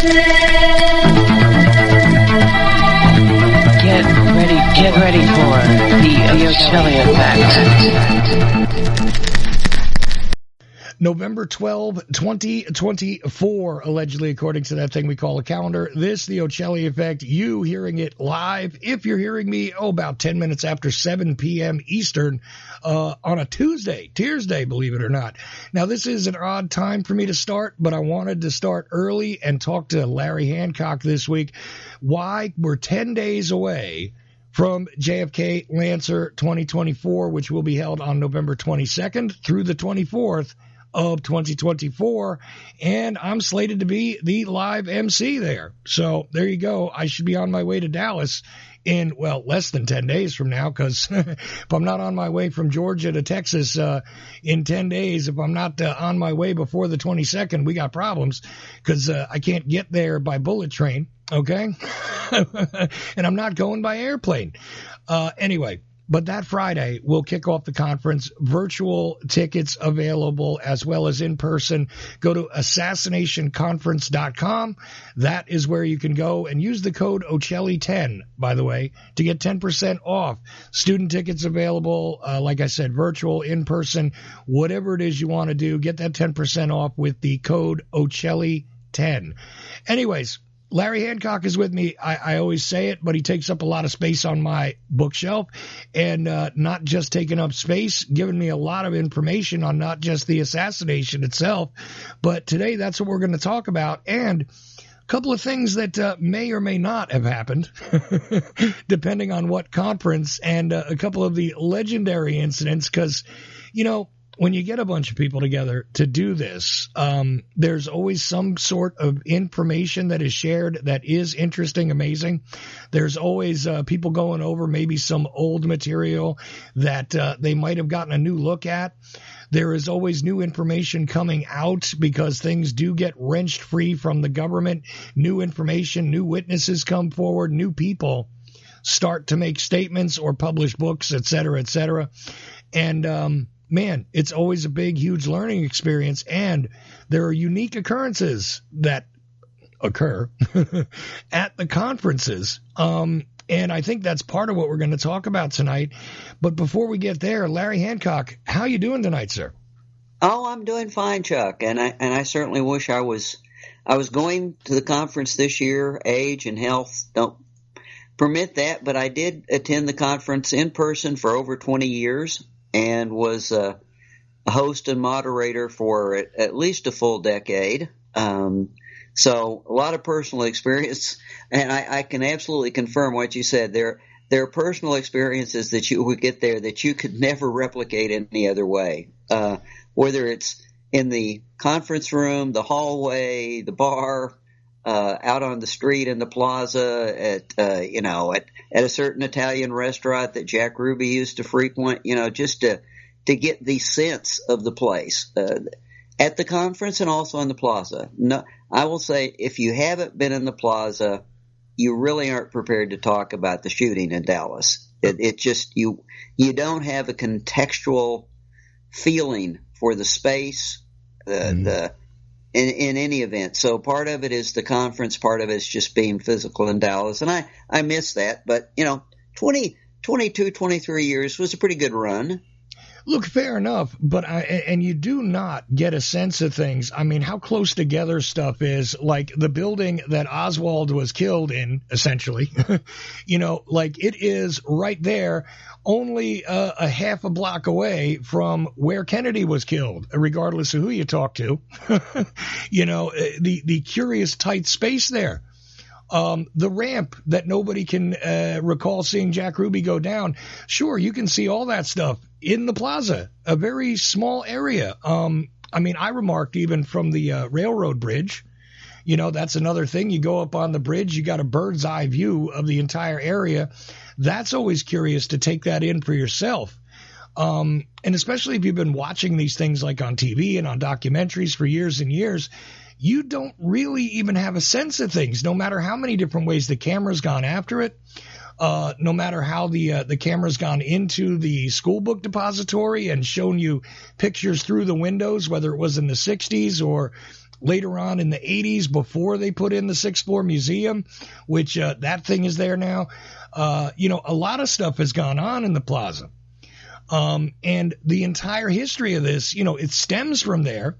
Get ready for the Ochelli effect. November 12, 2024, allegedly, according to that thing we call a calendar. This, the Ochelli effect, you hearing it live, if you're hearing me, about 10 minutes after 7 p.m. Eastern on a Tuesday, believe it or not. Now, this is an odd time for me to start, but I wanted to start early and talk to Larry Hancock this week. Why? We're 10 days away from JFK Lancer 2024, which will be held on November 22nd through the 24th of 2024, and I'm slated to be the live MC there. So there you go. I should be on my way to Dallas in, less than 10 days from now, because if I'm not on my way from Georgia to Texas in 10 days, if I'm not on my way before the 22nd, we got problems, because I can't get there by bullet train, okay? And I'm not going by airplane. Anyway, but that Friday, we'll kick off the conference. Virtual tickets available as well as in person. Go to assassinationconference.com. That is where you can go and use the code Ochelli10, by the way, to get 10% off. Student tickets available. Like I said, virtual, in person, whatever it is you want to do, get that 10% off with the code Ochelli10. Anyways, Larry Hancock is with me. I always say it, but he takes up a lot of space on my bookshelf, and not just taking up space, giving me a lot of information on not just the assassination itself, but today that's what we're going to talk about, and a couple of things that may or may not have happened, depending on what conference, and a couple of the legendary incidents, because, when you get a bunch of people together to do this, there's always some sort of information that is shared that is interesting, amazing. There's always people going over maybe some old material that they might have gotten a new look at. There is always new information coming out because things do get wrenched free from the government. New information, new witnesses come forward, new people start to make statements or publish books, et cetera, et cetera. And, man, it's always a big, huge learning experience, and there are unique occurrences that occur at the conferences. And I think that's part of what we're going to talk about tonight. But before we get there, Larry Hancock, how you doing tonight, sir? Oh, I'm doing fine, Chuck. And I certainly wish I was going to the conference this year. Age and health don't permit that, but I did attend the conference in person for over 20 years. And was a host and moderator for at least a full decade. So a lot of personal experience, and I can absolutely confirm what you said. There are personal experiences that you would get there that you could never replicate any other way. Whether it's in the conference room, the hallway, the bar, out on the street in the plaza, at a certain Italian restaurant that Jack Ruby used to frequent, just to get the sense of the place at the conference and also in the plaza. No, I will say, if you haven't been in the plaza, you really aren't prepared to talk about the shooting in Dallas. It just, you don't have a contextual feeling for the space, in any event. So part of it is the conference, part of it is just being physical in Dallas. And I miss that, but 22, 23 years was a pretty good run. Look, fair enough, but and you do not get a sense of things. I mean, how close together stuff is, like the building that Oswald was killed in, essentially, like it is right there, only a half a block away from where Kennedy was killed, regardless of who you talk to. The curious tight space there. The ramp that nobody can recall seeing Jack Ruby go down. Sure, you can see all that stuff in the plaza, a very small area. I remarked even from the railroad bridge, that's another thing. You go up on the bridge, you got a bird's eye view of the entire area. That's always curious to take that in for yourself. And especially if you've been watching these things like on TV and on documentaries for years and years, you don't really even have a sense of things, no matter how many different ways the camera's gone after it, no matter how the camera's gone into the school book depository and shown you pictures through the windows, whether it was in the 60s or later on in the 80s before they put in the sixth floor museum, which that thing is there now. A lot of stuff has gone on in the plaza. And the entire history of this, it stems from there.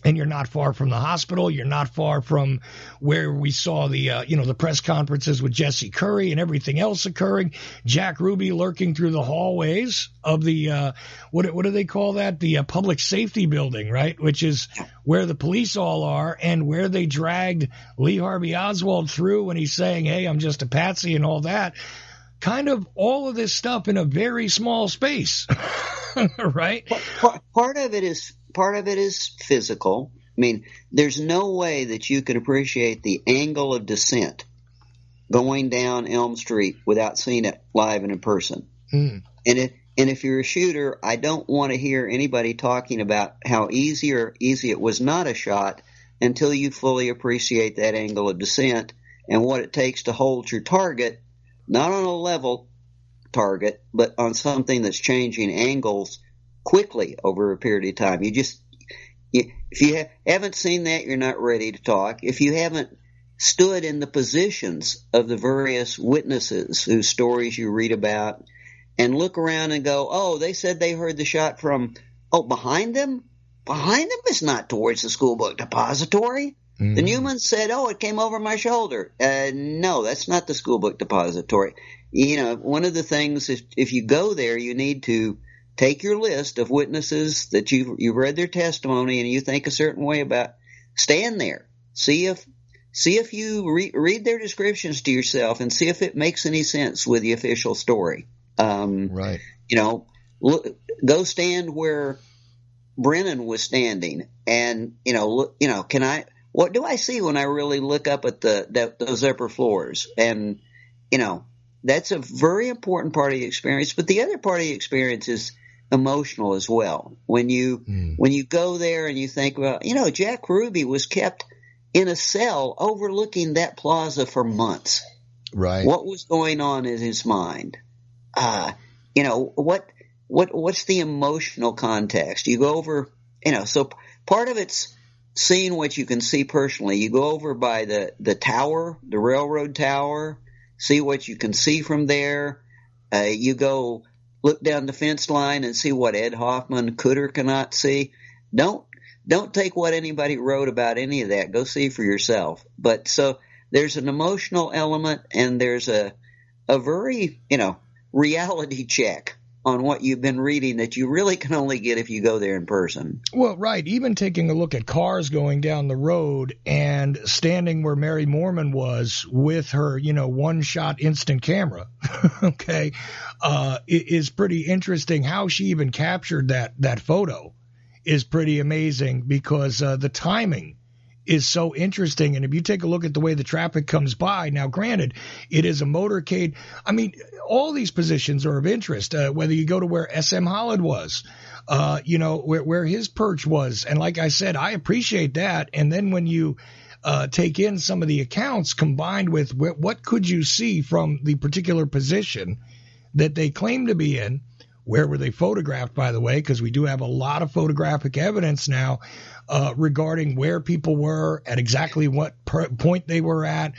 And you're not far from the hospital. You're not far from where we saw the press conferences with Jesse Curry and everything else occurring. Jack Ruby lurking through the hallways of the, what do they call that? The public safety building, right? Which is where the police all are and where they dragged Lee Harvey Oswald through when he's saying, hey, I'm just a patsy and all that. Kind of all of this stuff in a very small space, right? Part of it is physical. I mean, there's no way that you could appreciate the angle of descent going down Elm Street without seeing it live and in person. And if you're a shooter, I don't want to hear anybody talking about how easy it was not a shot until you fully appreciate that angle of descent and what it takes to hold your target. Not on a level target, but on something that's changing angles quickly over a period of time. If you haven't seen that, you're not ready to talk. If you haven't stood in the positions of the various witnesses whose stories you read about and look around and go, oh, they said they heard the shot from, behind them? Behind them is not towards the school book depository. The Newman said, it came over my shoulder. No, that's not the school book depository. One of the things, if you go there, you need to take your list of witnesses that you've read their testimony and you think a certain way about. Stand there. See if you read their descriptions to yourself and see if it makes any sense with the official story. Right. Go stand where Brennan was standing and, what do I see when I really look up at those upper floors? And, that's a very important part of the experience. But the other part of the experience is emotional as well. When you go there and you think, well, Jack Ruby was kept in a cell overlooking that plaza for months. Right. What was going on in his mind? What's the emotional context? You go over, so part of it's seeing what you can see personally. You go over by the tower, the railroad tower, see what you can see from there. You go look down the fence line and see what Ed Hoffman could or cannot see. Don't take what anybody wrote about any of that. Go see for yourself. But so there's an emotional element and there's a very, reality check on what you've been reading that you really can only get if you go there in person. Well, right. Even taking a look at cars going down the road and standing where Mary Moorman was with her, one-shot instant camera, okay, is pretty interesting. How she even captured that photo is pretty amazing because the timing is so interesting. And if you take a look at the way the traffic comes by, now granted, it is a motorcade. I mean, all these positions are of interest, whether you go to where S.M. Holland was, where his perch was. And like I said, I appreciate that. And then when you take in some of the accounts combined with what could you see from the particular position that they claim to be in, where were they photographed, by the way, because we do have a lot of photographic evidence now regarding where people were at exactly what point they were at,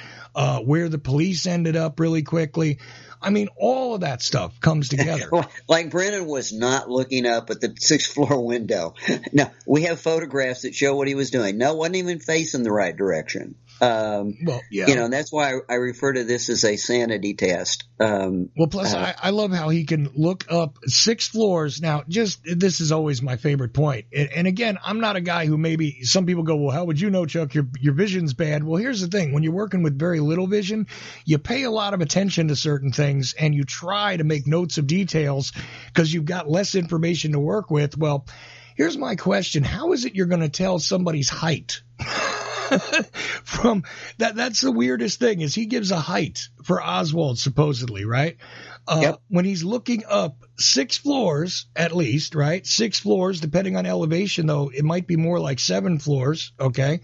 where the police ended up really quickly. I mean, all of that stuff comes together. Like Brennan was not looking up at the sixth floor window. No, we have photographs that show what he was doing. No, wasn't even facing the right direction. And that's why I refer to this as a sanity test. Plus, I love how he can look up 6 floors. Now, this is always my favorite point. And again, I'm not a guy who maybe some people go, well, how would you know, Chuck, your vision's bad? Well, here's the thing. When you're working with very little vision, you pay a lot of attention to certain things and you try to make notes of details because you've got less information to work with. Well, here's my question. How is it you're going to tell somebody's height? From that's the weirdest thing is he gives a height for Oswald supposedly, right? Yep. When he's looking up 6 floors at least, right? 6 floors, depending on elevation, though, it might be more like 7 floors. Okay.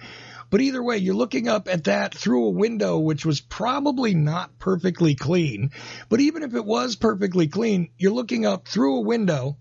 But either way, you're looking up at that through a window, which was probably not perfectly clean. But even if it was perfectly clean, you're looking up through a window,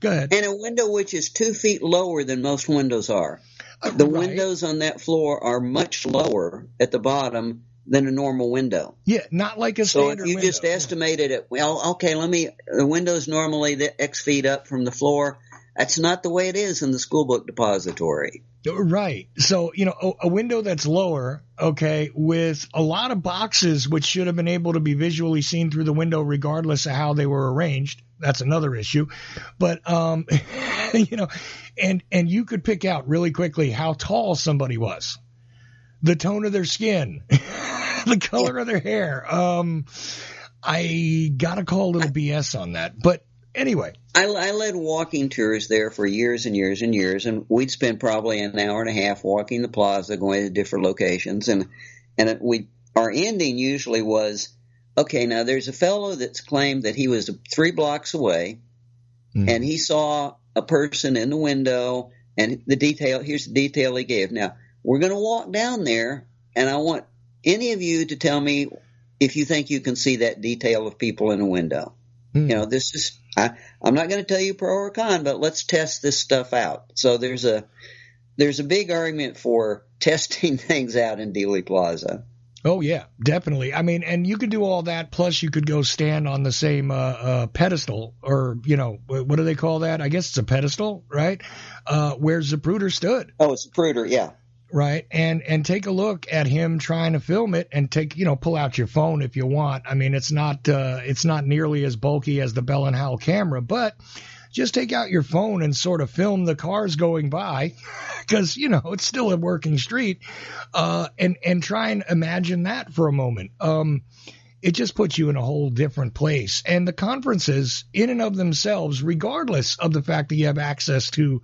Go ahead. And a window which is 2 feet lower than most windows are. The Right. windows on that floor are much lower at the bottom than a normal window. Yeah, not like a So standard if you window. just estimated it, well, okay, the window's normally the X feet up from the floor. That's not the way it is in the school book depository. Right. So, a window that's lower, okay, with a lot of boxes which should have been able to be visually seen through the window regardless of how they were arranged. That's another issue. But, and you could pick out really quickly how tall somebody was, the tone of their skin, the color of their hair. I got to call a little BS on that. But anyway. I led walking tours there for years and years and years, and we'd spend probably an hour and a half walking the plaza, going to different locations, and our ending usually was, okay, now there's a fellow that's claimed that he was 3 blocks away, and he saw a person in the window, and here's the detail he gave. Now, we're going to walk down there, and I want any of you to tell me if you think you can see that detail of people in a window. This is, I'm not going to tell you pro or con, but let's test this stuff out. So there's a big argument for testing things out in Dealey Plaza. Oh, yeah, definitely. I mean, and you could do all that. Plus, you could go stand on the same pedestal, or, what do they call that? I guess it's a pedestal, right? Where Zapruder stood. Oh, it's Zapruder, yeah. Right. And take a look at him trying to film it, and pull out your phone if you want. I mean, it's not nearly as bulky as the Bell and Howell camera, but just take out your phone and sort of film the cars going by, because, it's still a working street, and try and imagine that for a moment. It just puts you in a whole different place. And the conferences in and of themselves, regardless of the fact that you have access to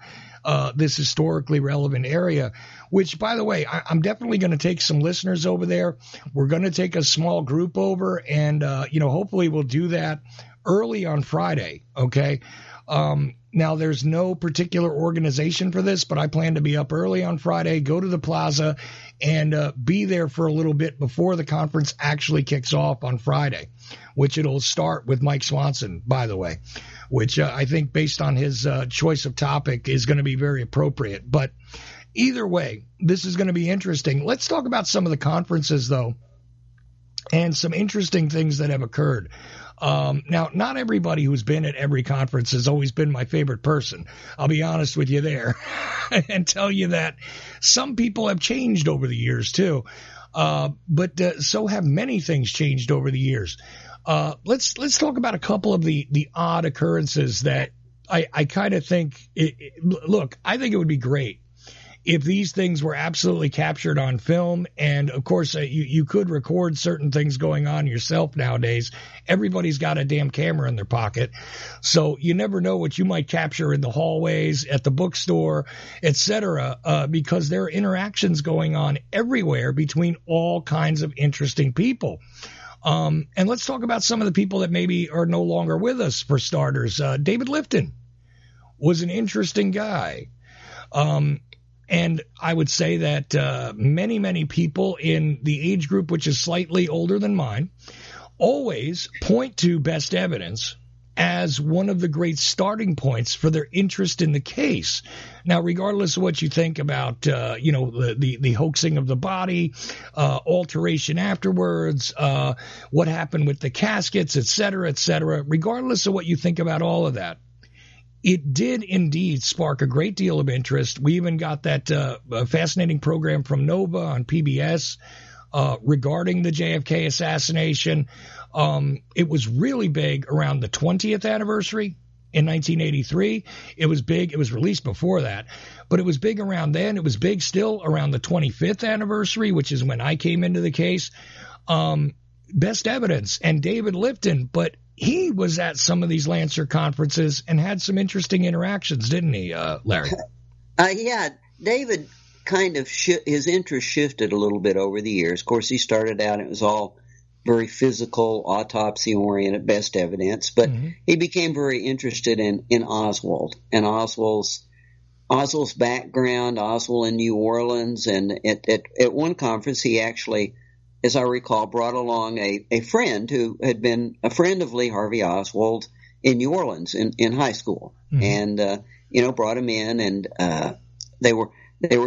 this historically relevant area, which, by the way, I'm definitely going to take some listeners over there. We're going to take a small group over, and, hopefully we'll do that early on Friday. Okay. Now, there's no particular organization for this, but I plan to be up early on Friday, go to the plaza, and be there for a little bit before the conference actually kicks off on Friday, which it'll start with Mike Swanson, by the way, which I think, based on his choice of topic, is going to be very appropriate. But either way, this is going to be interesting. Let's talk about some of the conferences, though, and some interesting things that have occurred. Now, not everybody who's been at every conference has always been my favorite person. I'll be honest with you there and tell you that some people have changed over the years too. But so have many things changed over the years. Let's talk about a couple of the odd occurrences that I kind of think, look, I think it would be great if these things were absolutely captured on film. And of course, you could record certain things going on yourself nowadays. Everybody's got a damn camera in their pocket. So you never know what you might capture in the hallways, at the bookstore, etc., because there are interactions going on everywhere between all kinds of interesting people. And let's talk about some of the people that maybe are no longer with us, for starters. David Lifton was an interesting guy. And I would say that many, many people in the age group, which is slightly older than mine, always point to Best Evidence as one of the great starting points for their interest in the case. Now, regardless of what you think about, the hoaxing of the body, alteration afterwards, what happened with the caskets, et cetera, regardless of what you think about all of that, it did indeed spark a great deal of interest. We even got that fascinating program from Nova on PBS regarding the JFK assassination. It was really big around the 20th anniversary in 1983. It was big. It was released before that, but it was big around then. It was big still around the 25th anniversary, which is when I came into the case. Best Evidence and David Lifton, but he was at some of these Lancer conferences and had some interesting interactions, didn't he, Larry? Yeah, David kind of his interest shifted a little bit over the years. Of course, he started out, it was all very physical, autopsy-oriented, Best Evidence, but he became very interested in Oswald and Oswald's background, Oswald in New Orleans, and at one conference he actually, as I recall, brought along a friend who had been a friend of Lee Harvey Oswald New Orleans in high school, and brought him in, and they were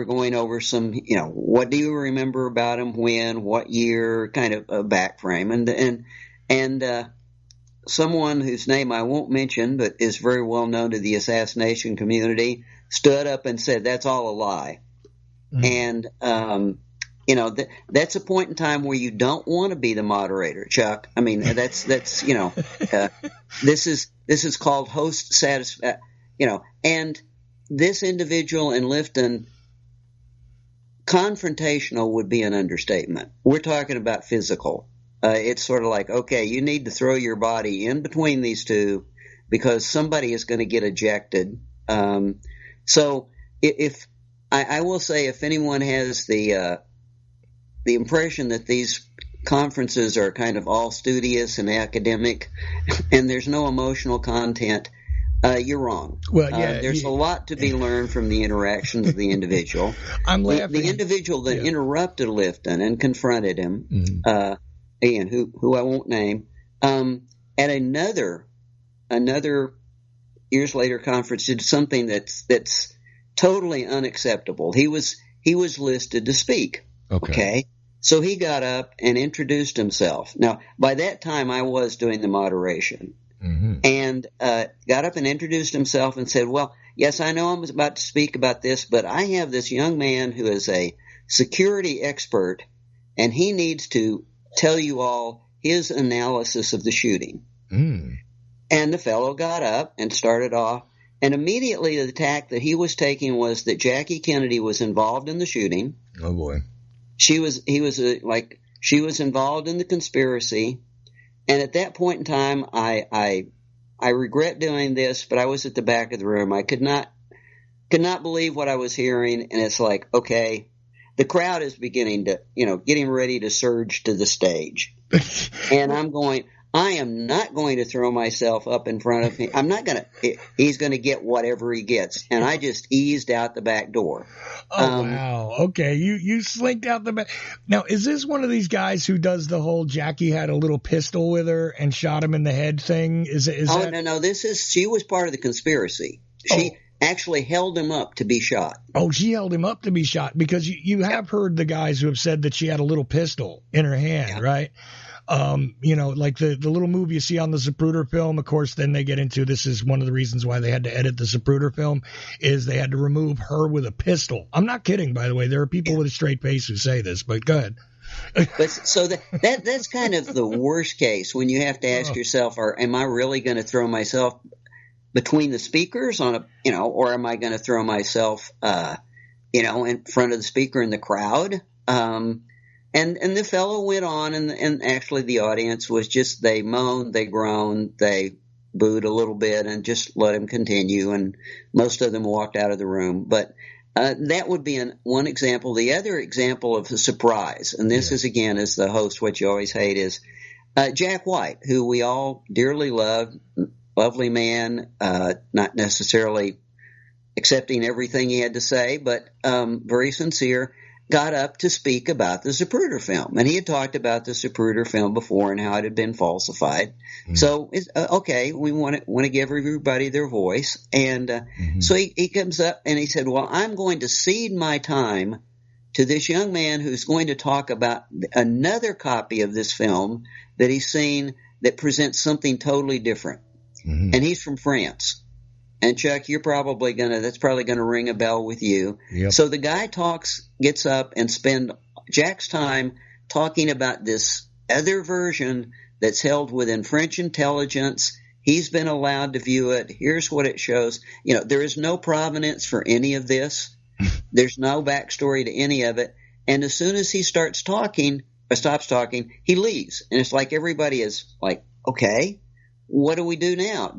going over some, what do you remember about him, when, what year, kind of a back frame, and someone whose name I won't mention, but is very well known to the assassination community, stood up and said, "That's all a lie." And that's a point in time where you don't want to be the moderator, Chuck. I mean, that's this is called host satisfaction. And this individual in Lifton, confrontational would be an understatement. We're talking about physical. It's sort of like, okay, you need to throw your body in between these two because somebody is going to get ejected. So if I will say, if anyone has the impression that these conferences are kind of all studious and academic and there's no emotional content, you're wrong. Well, yeah, there's a lot to be learned from the interactions of the individual. I'm laughing. The individual that interrupted Lifton and confronted him, Ian, who I won't name, at another years later conference, did something that's totally unacceptable. He was listed to speak. Okay. So he got up and introduced himself. Now, by that time, I was doing the moderation. And got up and introduced himself and said, "Well, yes, I know I'm about to speak about this, but I have this young man who is a security expert, and he needs to tell you all his analysis of the shooting." And the fellow got up and started off, and immediately the tack that he was taking was that Jackie Kennedy was involved in the shooting. Oh boy. She was involved in the conspiracy. And at that point in time, I regret doing this, but I was at the back of the room. I could not believe what I was hearing. And it's like, okay, the crowd is beginning to, getting ready to surge to the stage. And I'm going, I am not going to throw myself up in front of him. I'm not going to, he's going to get whatever he gets. And I just eased out the back door. Oh, wow. Okay. You slinked out the back. Now, is this one of these guys who does the whole Jackie had a little pistol with her and shot him in the head thing? No. She was part of the conspiracy. She actually held him up to be shot. Oh, she held him up to be shot, because you have heard the guys who have said that she had a little pistol in her hand, right? Like the little move you see on the Zapruder film. Of course, then they get into, this is one of the reasons why they had to edit the Zapruder film, is they had to remove her with a pistol. I'm not kidding, by the way. There are people with a straight face who say this, but go ahead. But so that's kind of the worst case, when you have to ask yourself, am I really going to throw myself between the speakers or am I going to throw myself, in front of the speaker in the crowd? And the fellow went on, and actually the audience was just, they moaned, they groaned, they booed a little bit, and just let him continue. And most of them walked out of the room. But that would be one example. The other example of the surprise, and this is, again, as the host, what you always hate, is Jack White, who we all dearly love, lovely man, not necessarily accepting everything he had to say, but very sincere, got up to speak about the Zapruder film. And he had talked about the Zapruder film before and how it had been falsified. So, okay, we want to give everybody their voice. And so he comes up and he said, "Well, I'm going to cede my time to this young man who's going to talk about another copy of this film that he's seen that presents something totally different." And he's from France. And Chuck, that's probably gonna ring a bell with you. Yep. So the guy gets up and spend Jack's time talking about this other version that's held within French intelligence. He's been allowed to view it. Here's what it shows. There is no provenance for any of this. There's no backstory to any of it. And as soon as he stops talking, he leaves. And it's like everybody is like, okay, what do we do now?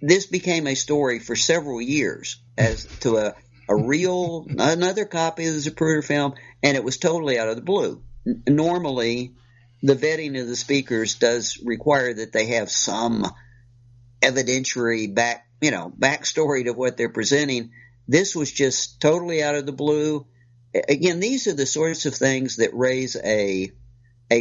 This became a story for several years as to another copy of the Zapruder film, and it was totally out of the blue. Normally, the vetting of the speakers does require that they have some evidentiary backstory to what they're presenting. This was just totally out of the blue. Again, these are the sorts of things that raise a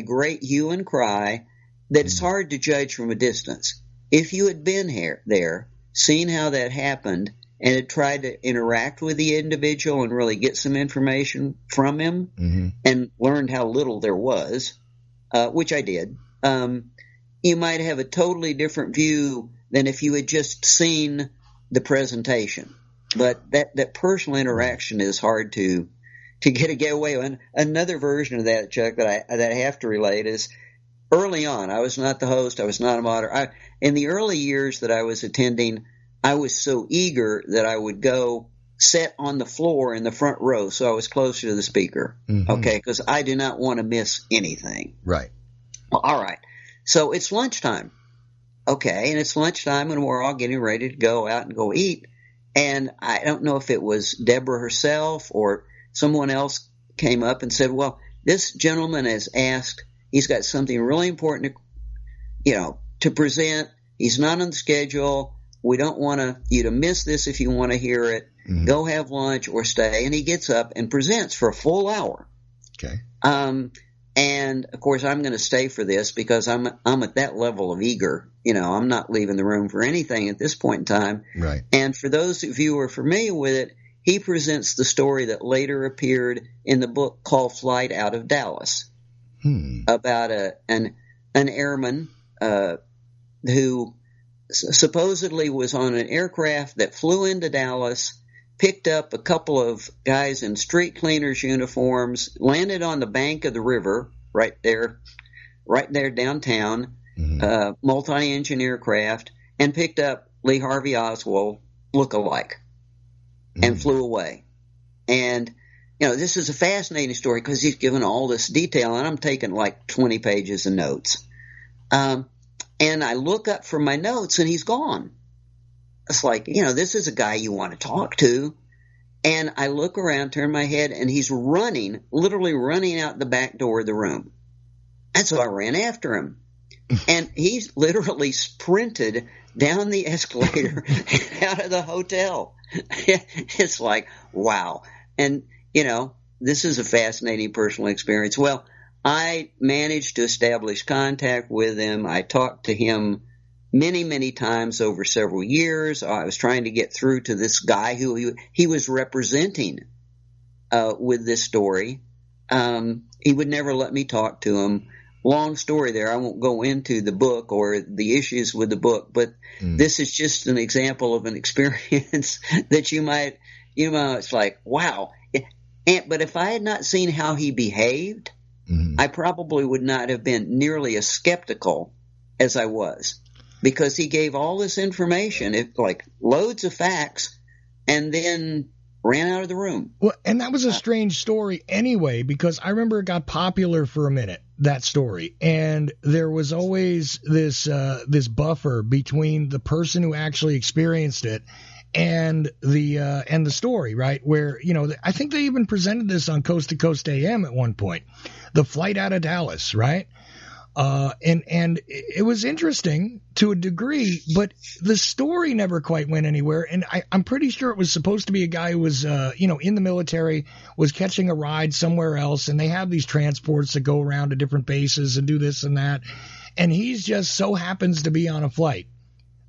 great hue and cry that it's hard to judge from a distance. if you had been there, seen how that happened, and had tried to interact with the individual and really get some information from him and learned how little there was, which I did, you might have a totally different view than if you had just seen the presentation. But that personal interaction is hard to get away with. Another version of that, Chuck, that I have to relate is early on. I was not the host. I was not a moderator. In the early years that I was attending, I was so eager that I would go sit on the floor in the front row so I was closer to the speaker, okay, because I do not want to miss anything. Right. Well, all right. So it's lunchtime, okay, and it's lunchtime and we're all getting ready to go out and go eat. And I don't know if it was Deborah herself or someone else came up and said, well, this gentleman has asked, he's got something really important to present. He's not on the schedule. We don't want you to miss this if you want to hear it. Go have lunch or stay. And he gets up and presents for a full hour. Okay. And of course, I'm going to stay for this because I'm at that level of eager. I'm not leaving the room for anything at this point in time. Right. And for those of you who are familiar with it, he presents the story that later appeared in the book called Flight Out of Dallas, about an airman who supposedly was on an aircraft that flew into Dallas, picked up a couple of guys in street cleaners' uniforms, landed on the bank of the river right there downtown, multi-engine aircraft, and picked up Lee Harvey Oswald look-alike and flew away. And, this is a fascinating story because he's given all this detail, and I'm taking like 20 pages of notes. And I look up from my notes, and he's gone. It's like, this is a guy you want to talk to. And I look around, turn my head, and he's literally running out the back door of the room. And so I ran after him. And he's literally sprinted down the escalator and out of the hotel. It's like, wow. And, this is a fascinating personal experience. Well, I managed to establish contact with him. I talked to him many, many times over several years. I was trying to get through to this guy who he was representing with this story. He would never let me talk to him. Long story there. I won't go into the book or the issues with the book, but this is just an example of an experience that you might, it's like, wow. But if I had not seen how he behaved, I probably would not have been nearly as skeptical as I was, because he gave all this information, like loads of facts, and then ran out of the room. Well, and that was a strange story anyway, because I remember it got popular for a minute, that story, and there was always this buffer between the person who actually experienced it and the story, right? Where, I think they even presented this on Coast to Coast AM at one point, the flight out of Dallas, right? And it was interesting to a degree, but the story never quite went anywhere. And I'm pretty sure it was supposed to be a guy who was, in the military, was catching a ride somewhere else. And they have these transports that go around to different bases and do this and that. And he's just so happens to be on a flight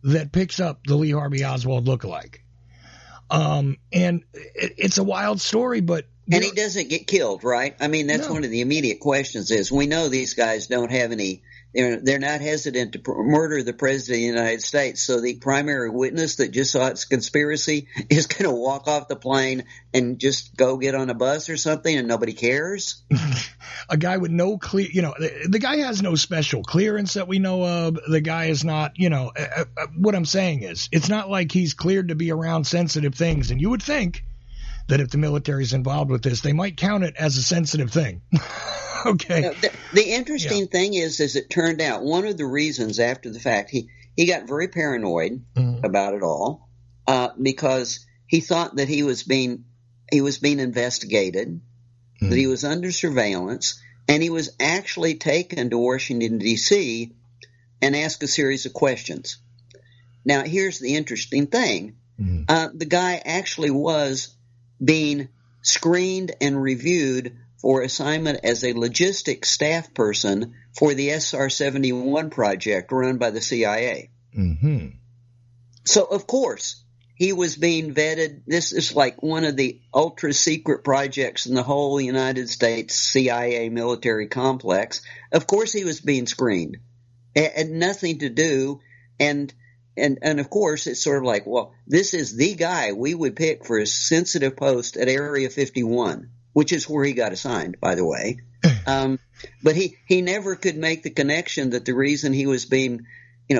that picks up the Lee Harvey Oswald lookalike. And it's a wild story, but. And he doesn't get killed, right? I mean, that's one of the immediate questions is we know these guys don't have any, they're not hesitant to murder the president of the United States. So the primary witness that just saw it's conspiracy is going to walk off the plane and just go get on a bus or something and nobody cares. A guy with no clear, the guy has no special clearance that we know of. The guy is not, what I'm saying is it's not like he's cleared to be around sensitive things. And you would think that if the military is involved with this, they might count it as a sensitive thing. Okay. Now, the interesting thing is, as it turned out, one of the reasons after the fact, he got very paranoid about it all because he thought that he was being investigated, that he was under surveillance, and he was actually taken to Washington, D.C. and asked a series of questions. Now, here's the interesting thing. The guy actually was being screened and reviewed for assignment as a logistics staff person for the SR-71 project run by the CIA. Mm-hmm. So, of course, he was being vetted. This is like one of the ultra secret projects in the whole United States CIA military complex. Of course, he was being screened. It had nothing to do. And of course, it's sort of like, well, this is the guy we would pick for a sensitive post at Area 51, which is where he got assigned, by the way. But he never could make the connection that the reason he was being,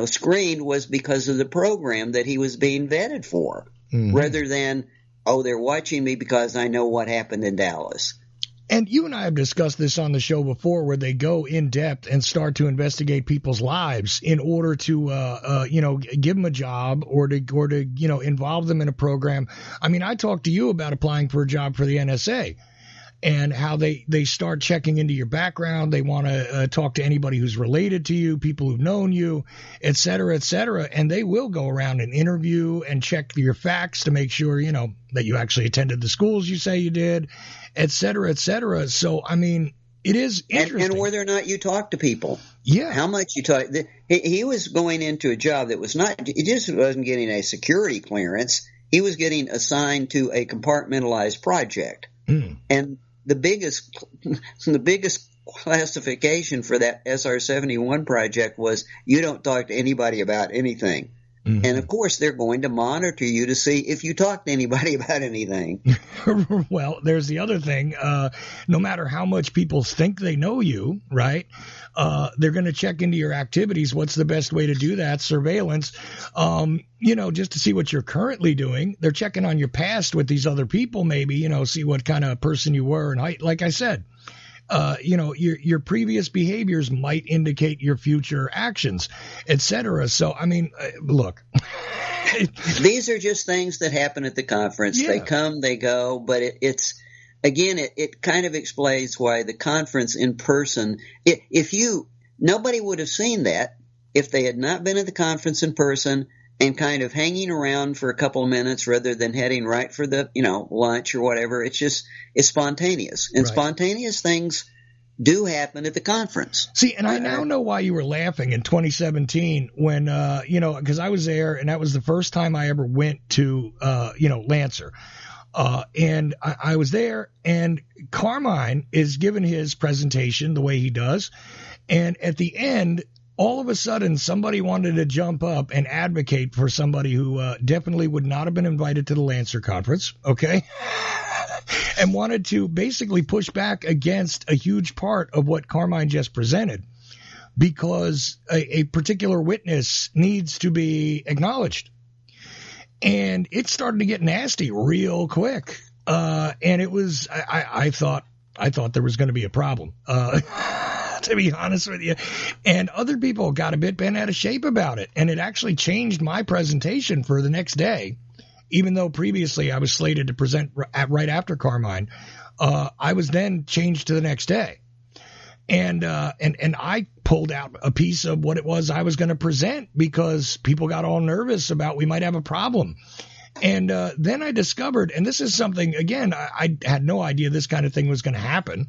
screened was because of the program that he was being vetted for, rather than, they're watching me because I know what happened in Dallas. And you and I have discussed this on the show before, where they go in depth and start to investigate people's lives in order to, give them a job or to involve them in a program. I mean, I talked to you about applying for a job for the NSA and how they start checking into your background. They want to talk to anybody who's related to you, people who've known you, et cetera, et cetera. And they will go around and interview and check your facts to make sure, that you actually attended the schools you say you did, et cetera, et cetera. So, I mean, it is interesting. And whether or not you talk to people. Yeah. How much you talk. He was going into a job that was not, he just wasn't getting a security clearance. He was getting assigned to a compartmentalized project. And the biggest classification for that SR-71 project was you don't talk to anybody about anything. And, of course, they're going to monitor you to see if you talk to anybody about anything. Well, there's the other thing. No matter how much people think they know you, right, they're going to check into your activities. What's the best way to do that? Surveillance, just to see what you're currently doing. They're checking on your past with these other people, maybe, see what kind of person you were. And like I said, your previous behaviors might indicate your future actions, et cetera. So, I mean, look. These are just things that happen at the conference. Yeah. They come, they go, but it kind of explains why the conference in person, nobody would have seen that if they had not been at the conference in person and kind of hanging around for a couple of minutes rather than heading right for the, lunch or whatever. It's spontaneous. And spontaneous things do happen at the conference. See, and I now know why you were laughing in 2017 when, because I was there and that was the first time I ever went to, Lancer. And I was there and Carmine is giving his presentation the way he does. And at the end, all of a sudden, somebody wanted to jump up and advocate for somebody who definitely would not have been invited to the Lancer conference, okay? And wanted to basically push back against a huge part of what Carmine just presented because a particular witness needs to be acknowledged. And it started to get nasty real quick. And it was, I thought there was going to be a problem. To be honest with you. And other people got a bit bent out of shape about it. And it actually changed my presentation for the next day. Even though previously I was slated to present right after Carmine, I was then changed to the next day. And I pulled out a piece of what it was I was going to present because people got all nervous about we might have a problem. And then I discovered, and this is something, again, I had no idea this kind of thing was going to happen.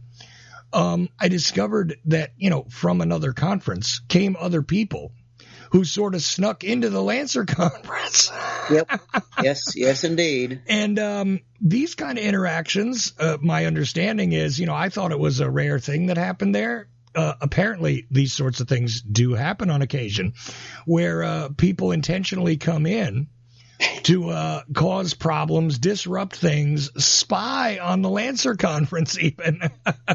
I discovered that, from another conference came other people who sort of snuck into the Lancer conference. Yep. Yes, indeed. And these kind of interactions, my understanding is, I thought it was a rare thing that happened there. Apparently, these sorts of things do happen on occasion where people intentionally come in to cause problems, disrupt things, spy on the Lancer conference even.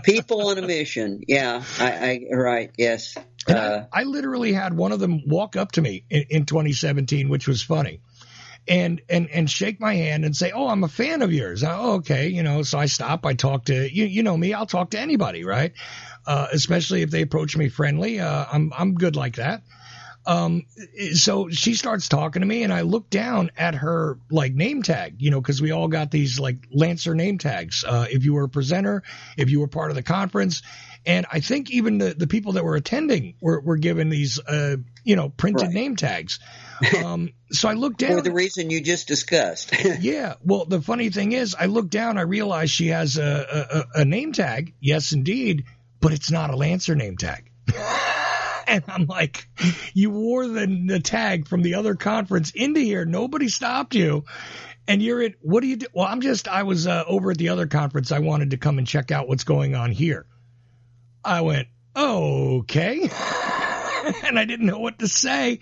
People on a mission. Yeah, right, yes. I literally had one of them walk up to me in 2017, which was funny, and shake my hand and say, "Oh, I'm a fan of yours." Oh, okay, so I stop. I talk to you know me. I'll talk to anybody, right? Especially if they approach me friendly. I'm good like that. So she starts talking to me and I look down at her name tag, because we all got these Lancer name tags. If you were a presenter, if you were part of the conference, and I think even the people that were attending were given these, printed name tags. So I looked down. For the reason you just discussed. Yeah. Well, the funny thing is I looked down, I realized she has a name tag. Yes, indeed. But it's not a Lancer name tag. And I'm like, you wore the tag from the other conference into here. Nobody stopped you. And you're at, what do you do? Well, I was over at the other conference. I wanted to come and check out what's going on here. I went, okay. And I didn't know what to say.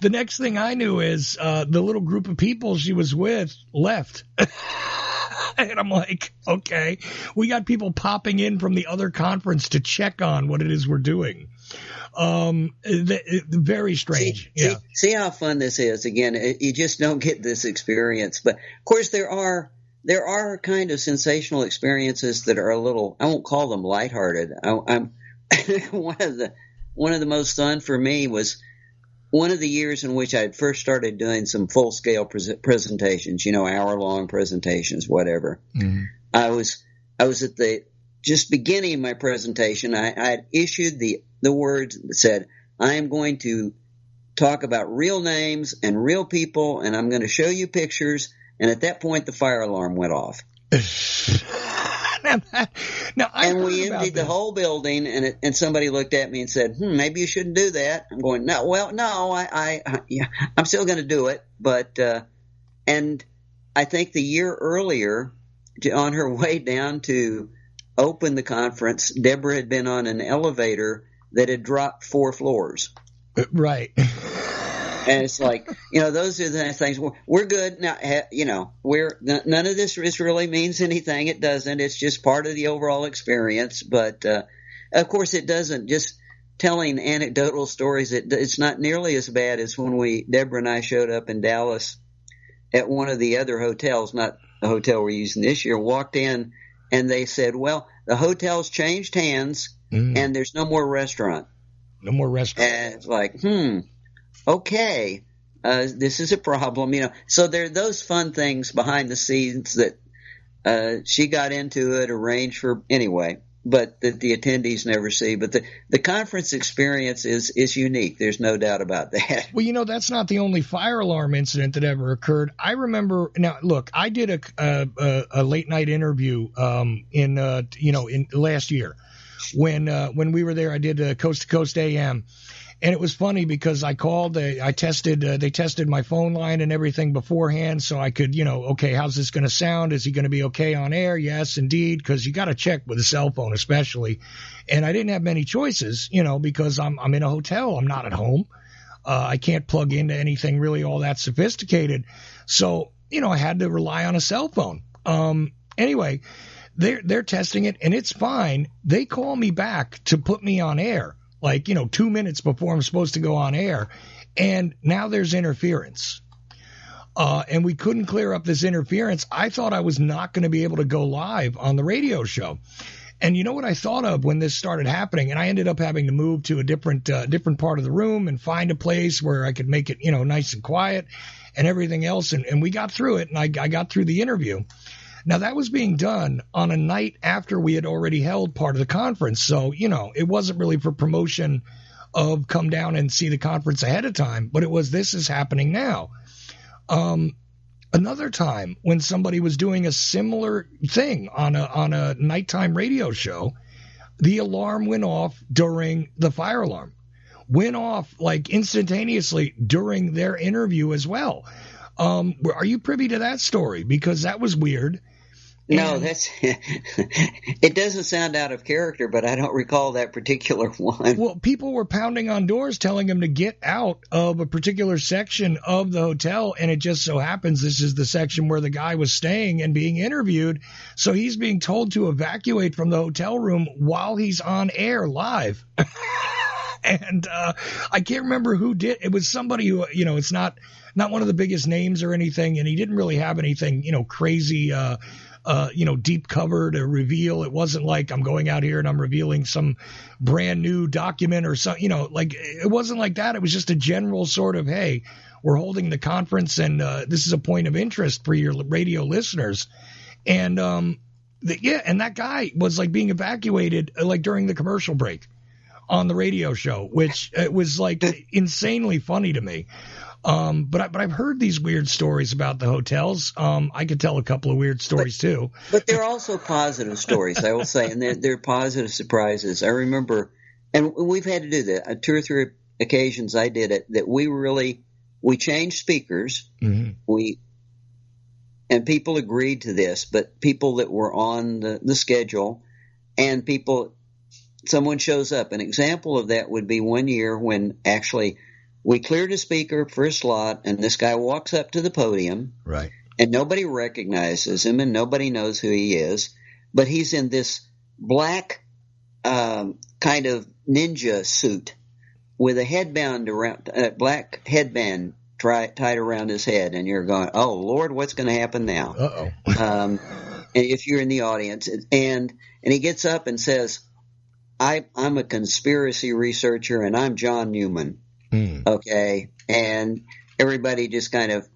The next thing I knew is the little group of people she was with left. And I'm like, okay, we got people popping in from the other conference to check on what it is we're doing. Very strange. See how fun this is. Again, you just don't get this experience. But of course, there are kind of sensational experiences that are a little, I won't call them lighthearted. I'm one of the most fun for me was one of the years in which I had first started doing some full scale presentations, hour-long presentations, whatever. Mm-hmm. I was at the just beginning my presentation. I had issued the words that said, I am going to talk about real names and real people, and I'm going to show you pictures. And at that point, the fire alarm went off. And we emptied the whole building, and somebody looked at me and said, maybe you shouldn't do that. I'm going, no, I'm still going to do it. But, and I think the year earlier, on her way down to open the conference, Deborah had been on an elevator that had dropped 4 floors. Right. And it's like, those are the things. We're good now. None of this really means anything. It doesn't. It's just part of the overall experience. But of course, it doesn't. Just telling anecdotal stories. It's not nearly as bad as when Deborah and I showed up in Dallas at one of the other hotels, not the hotel we're using this year. Walked in and they said, "Well, the hotel's changed hands and there's no more restaurant." No more restaurant. And it's like, okay, this is a problem, So there are those fun things behind the scenes that she got into it, arranged for anyway, but that the attendees never see. But the conference experience is unique. There's no doubt about that. Well, that's not the only fire alarm incident that ever occurred. I remember. Now, look, I did a late night interview in last year when we were there. I did Coast to Coast AM. And it was funny because I called, they tested my phone line and everything beforehand so I could, okay, how's this going to sound? Is he going to be okay on air? Yes, indeed, because you got to check with a cell phone especially. And I didn't have many choices, because I'm in a hotel. I'm not at home. I can't plug into anything really all that sophisticated. So, I had to rely on a cell phone. Anyway, they're testing it and it's fine. They call me back to put me on air. 2 minutes before I'm supposed to go on air. And now there's interference. And we couldn't clear up this interference. I thought I was not going to be able to go live on the radio show. And you know what I thought of when this started happening? And I ended up having to move to a different part of the room and find a place where I could make it, nice and quiet and everything else. And we got through it and I got through the interview. Now, that was being done on a night after we had already held part of the conference. So, it wasn't really for promotion of come down and see the conference ahead of time, but it was this is happening now. Another time when somebody was doing a similar thing on a nighttime radio show, the alarm went off during the fire alarm, went off instantaneously during their interview as well. Are you privy to that story? Because that was weird. No, it doesn't sound out of character, but I don't recall that particular one. Well, people were pounding on doors telling them to get out of a particular section of the hotel, and it just so happens this is the section where the guy was staying and being interviewed. So he's being told to evacuate from the hotel room while he's on air live. And I can't remember who did. It was somebody who, it's not one of the biggest names or anything, and he didn't really have anything, crazy deep cover to reveal. It wasn't like I'm going out here and I'm revealing some brand new document or something, it wasn't like that. It was just a general sort of, hey, we're holding the conference and this is a point of interest for your radio listeners. And and that guy was being evacuated during the commercial break on the radio show, which it was insanely funny to me. But I've heard these weird stories about the hotels. I could tell a couple of weird stories too. But they're also positive stories, I will say, and they're positive surprises. I remember and we've had to do that. 2 or 3 occasions I did it, that we changed speakers. Mm-hmm. And people agreed to this, but people that were on the schedule and someone shows up. An example of that would be one year when actually we cleared a speaker for a slot, and this guy walks up to the podium. Right. And nobody recognizes him, and nobody knows who he is. But he's in this black kind of ninja suit with a headband black headband tied around his head, and you're going, "Oh Lord, what's going to happen now?" And if you're in the audience, and he gets up and says, "I'm a conspiracy researcher, and I'm John Newman." Okay, and everybody just kind of,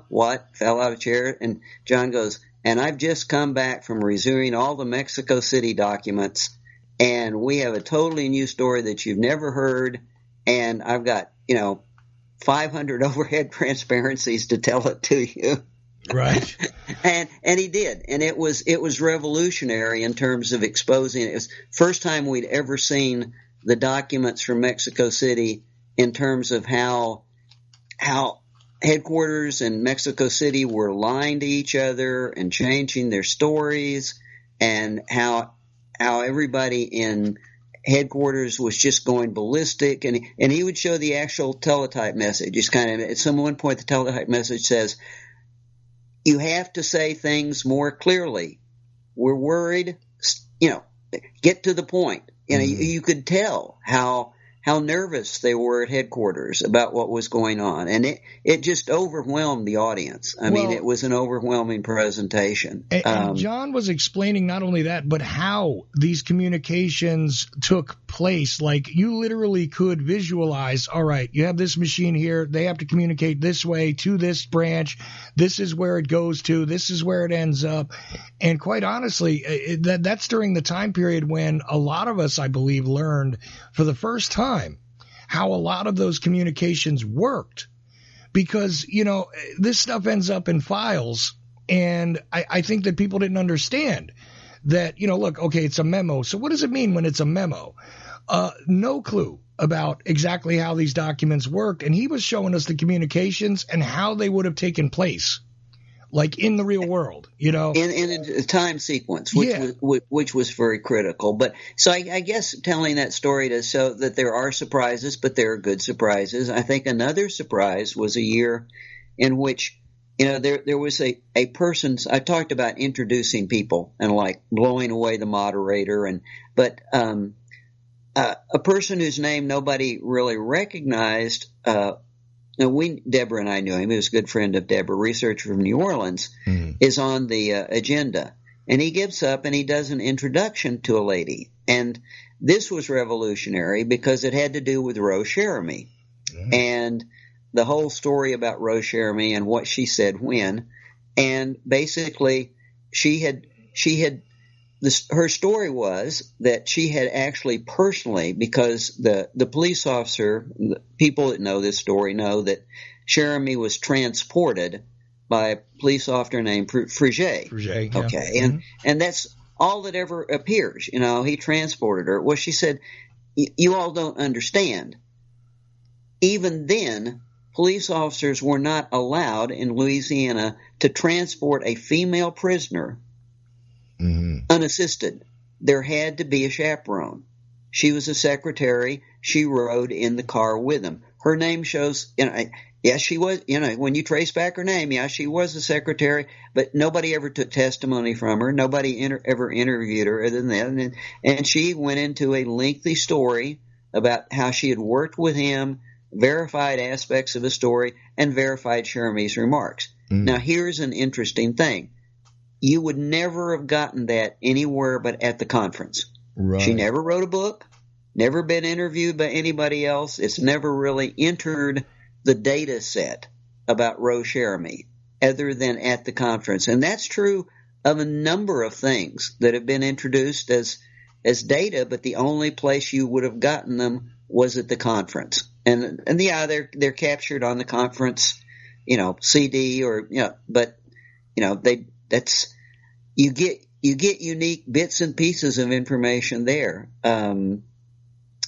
what? Fell out of chair, and John goes, "And I've just come back from reviewing all the Mexico City documents, and we have a totally new story that you've never heard, and I've got 500 overhead transparencies to tell it to you." Right. and he did, and it was revolutionary in terms of exposing it. It was the first time we'd ever seen the documents from Mexico City in terms of how headquarters in Mexico City were lying to each other and changing their stories, and how everybody in headquarters was just going ballistic, and he would show the actual teletype message. It's kind of, at some one point the teletype message says, "You have to say things more clearly. We're worried. Get to the point." You could tell how nervous they were at headquarters about what was going on, and it just overwhelmed the audience. I mean, it was an overwhelming presentation. And John was explaining not only that, but how these communications took place. Like, you literally could visualize, all right, you have this machine here, they have to communicate this way to this branch, this is where it goes to, this is where it ends up. And quite honestly, that's during the time period when a lot of us, I believe, learned for the first time how a lot of those communications worked, because this stuff ends up in files, and I think that people didn't understand that. Look, okay, it's a memo, so what does it mean when it's a memo? No clue about exactly how these documents worked, and he was showing us the communications and how they would have taken place, like in the real world, in a time sequence, which was very critical. But so I guess telling that story to show that there are surprises, but there are good surprises. I think another surprise was a year in which there was a person. I talked about introducing people and like blowing away the moderator, but a person whose name nobody really recognized. Deborah and I knew him. He was a good friend of Deborah, researcher from New Orleans, is on the agenda. And he gets up and he does an introduction to a lady. And this was revolutionary because it had to do with Rose Cherami. And the whole story about Rose Cherami and what she said when. And basically, her story was that she had actually personally, because the police officer, the people that know this story know that Cherami was transported by a police officer named Frigé. Frigé, yeah. Okay, and that's all that ever appears. He transported her. Well, she said, "You all don't understand. Even then, police officers were not allowed in Louisiana to transport a female prisoner unassisted. There had to be a chaperone. She was a secretary. She rode in the car with him. Her name shows, yes, she was, when you trace back her name, yeah, she was a secretary, but nobody ever took testimony from her. Nobody ever interviewed her other than that. And she went into a lengthy story about how she had worked with him, verified aspects of the story, and verified Cherami's remarks. Now, here's an interesting thing. You would never have gotten that anywhere but at the conference. Right. She never wrote a book, never been interviewed by anybody else. It's never really entered the data set about Rose Cherami other than at the conference. And that's true of a number of things that have been introduced as data, but the only place you would have gotten them was at the conference. And yeah, they're captured on the conference, CD or, but, you get unique bits and pieces of information there.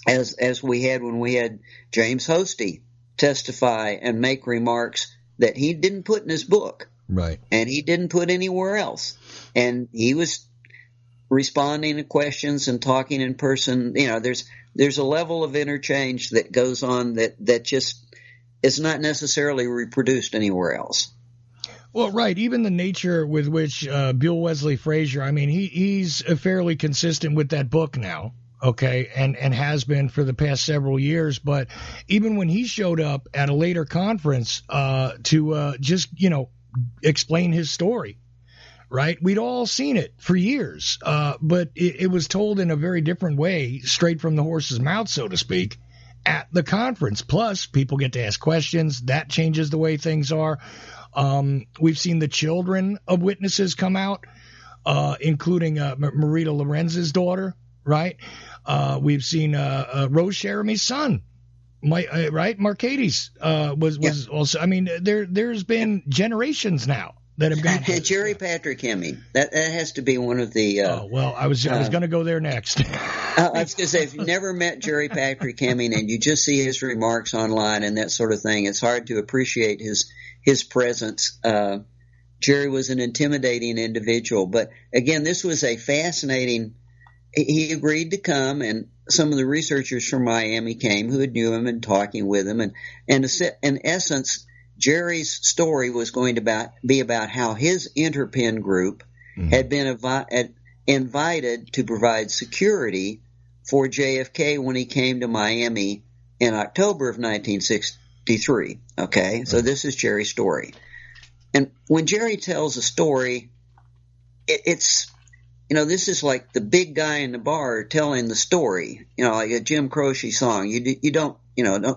as we had when we had James Hosty testify and make remarks that he didn't put in his book. Right. And he didn't put anywhere else. And he was responding to questions and talking in person. You know, there's a level of interchange that goes on that just is not necessarily reproduced anywhere else. Well, right. Even the nature with which Bill Wesley Frazier, I mean, he's fairly consistent with that book now. Okay, and has been for the past several years. But even when he showed up at a later conference to just, explain his story, right? We'd all seen it for years, but it was told in a very different way, straight from the horse's mouth, so to speak, at the conference. Plus, people get to ask questions. That changes the way things are. We've seen the children of witnesses come out, including Marita Lorenz's daughter, right? We've seen Rose Jeremy's son, right? Marcades was also. I mean, there's been generations now that have gone. Jerry Patrick Hemme. That has to be one of the. I was going to go there next. I was going to say, if you've never met Jerry Patrick Hemme and you just see his remarks online and that sort of thing, it's hard to appreciate his presence. Jerry was an intimidating individual, but again, this was a fascinating. He agreed to come, and some of the researchers from Miami came who had knew him and talking with him. And in essence, Jerry's story was going to be about how his Interpen group had been invited to provide security for JFK when he came to Miami in October of 1963. Okay, so this is Jerry's story. And when Jerry tells a story, it's this is like the big guy in the bar telling the story, like a Jim Croce song. You don't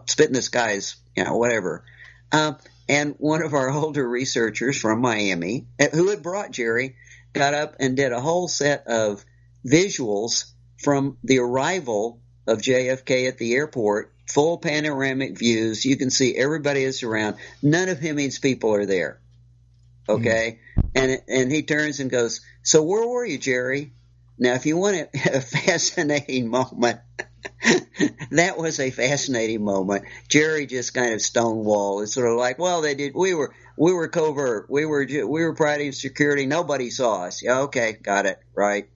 spit in this guy's, whatever. And one of our older researchers from Miami, who had brought Jerry, got up and did a whole set of visuals from the arrival of JFK at the airport, full panoramic views. You can see everybody is around. None of Heming's people are there. Okay? And he turns and goes, "So where were you, Jerry?" Now, if you want a fascinating moment, that was a fascinating moment. Jerry just kind of stonewalled. It's sort of like, well, they did. We were covert. We were providing security. Nobody saw us. Yeah, okay, got it. Right.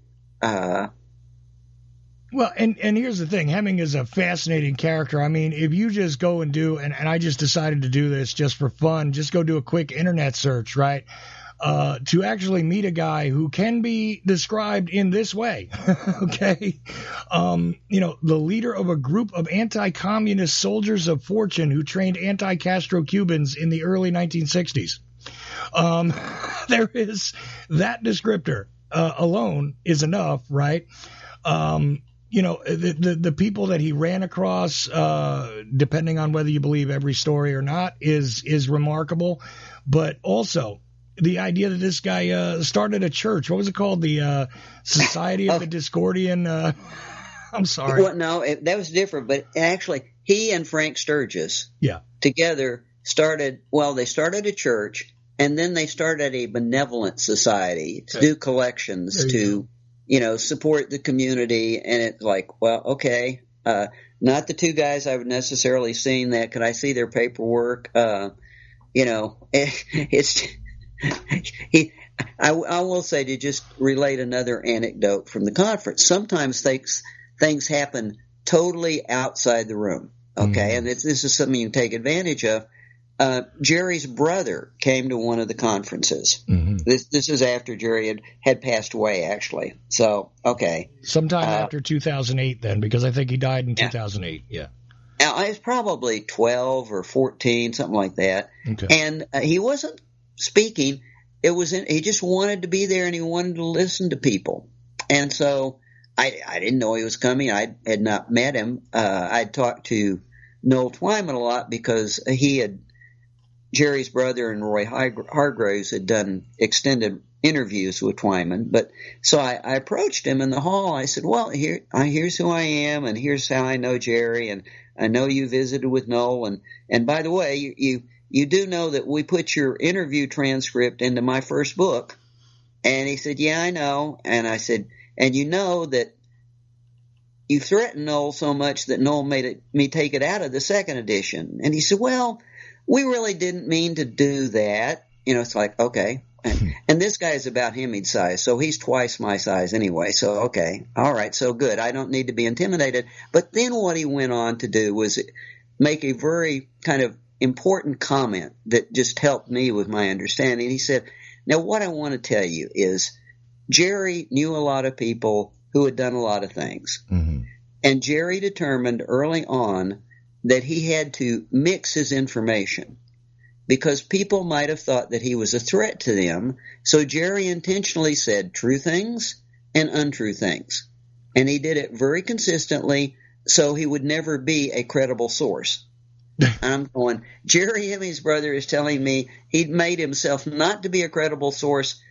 Well, and here's the thing. Heming is a fascinating character. I mean, if you just go and do, and I just decided to do this just for fun, just go do a quick internet search, right? To actually meet a guy who can be described in this way, okay? The leader of a group of anti-communist soldiers of fortune who trained anti-Castro Cubans in the early 1960s. There is that descriptor alone is enough, right? The people that he ran across, depending on whether you believe every story or not, is remarkable. But also the idea that this guy started a church. What was it called? The Society of the Discordian. I'm sorry. Well, no, that was different. But actually, he and Frank Sturgis together started a church, and then they started a benevolent society to do collections to support the community. And it's like, well, okay, not the two guys I've necessarily seen that. Could I see their paperwork? It's I will say, to just relate another anecdote from the conference. Sometimes things happen totally outside the room. Okay. And this is something you can take advantage of. Jerry's brother came to one of the conferences. This is after Jerry had passed away, actually. So, okay. Sometime after 2008 then, because I think he died in 2008. Yeah. Now, it's probably 12 or 14, something like that. Okay. And he wasn't speaking. He just wanted to be there, and he wanted to listen to people. And so I didn't know he was coming. I had not met him. I'd talked to Noel Twyman a lot because Jerry's brother and Roy Hargraves had done extended interviews with Twyman. But so I approached him in the hall. I said, well, here's who I am, and here's how I know Jerry, and I know you visited with Noel. And by the way, you do know that we put your interview transcript into my first book. And he said, yeah, I know. And I said, and you know that you threatened Noel so much that Noel made me take it out of the second edition. And he said, well, we really didn't mean to do that. It's like, okay. And this guy is about Hemming's size, so he's twice my size anyway. So, okay. All right. So good. I don't need to be intimidated. But then what he went on to do was make a very kind of important comment that just helped me with my understanding. He said, now what I want to tell you is Jerry knew a lot of people who had done a lot of things. Mm-hmm. And Jerry determined early on that he had to mix his information because people might have thought that he was a threat to them. So Jerry intentionally said true things and untrue things. And he did it very consistently so he would never be a credible source. I'm going, Jerry Hemming's brother is telling me he'd made himself not to be a credible source,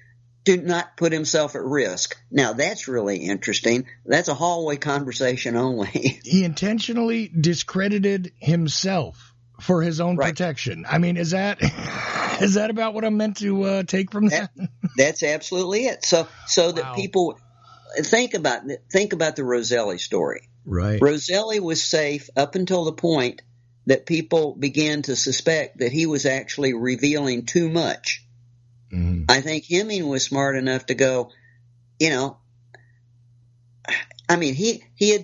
to not put himself at risk. Now, that's really interesting. That's a hallway conversation only. He intentionally discredited himself for his own protection. I mean, is that about what I'm meant to take from that? That's absolutely it. So that people think about the Roselli story. Right. Roselli was safe up until the point that people began to suspect that he was actually revealing too much. Mm-hmm. I think Hemming was smart enough to go, he had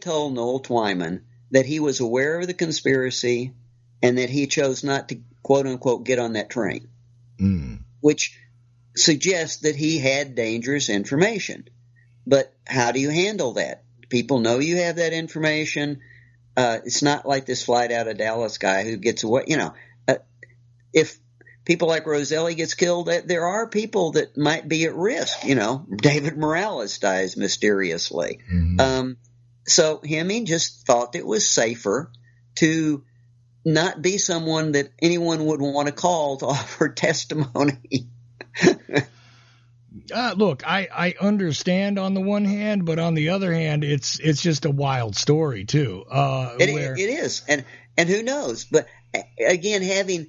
told Noel Twyman that he was aware of the conspiracy and that he chose not to, quote unquote, get on that train, which suggests that he had dangerous information. But how do you handle that? People know you have that information. It's not like this flight out of Dallas guy who gets away. If people like Roselli gets killed, there are people that might be at risk. David Morales dies mysteriously. Mm-hmm. So Hemming just thought it was safer to not be someone that anyone would want to call to offer testimony. Look, I understand on the one hand, but on the other hand, it's just a wild story too. It is, and who knows? But again, having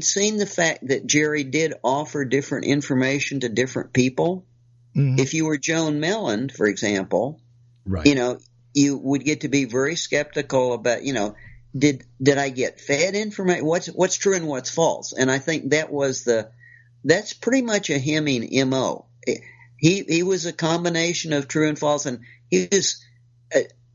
seen the fact that Jerry did offer different information to different people, mm-hmm. if you were Joan Mellon, for example, right. You would get to be very skeptical about, did I get fed information? What's true and what's false? And I think that's pretty much a Hemming MO. He was a combination of true and false, and he was,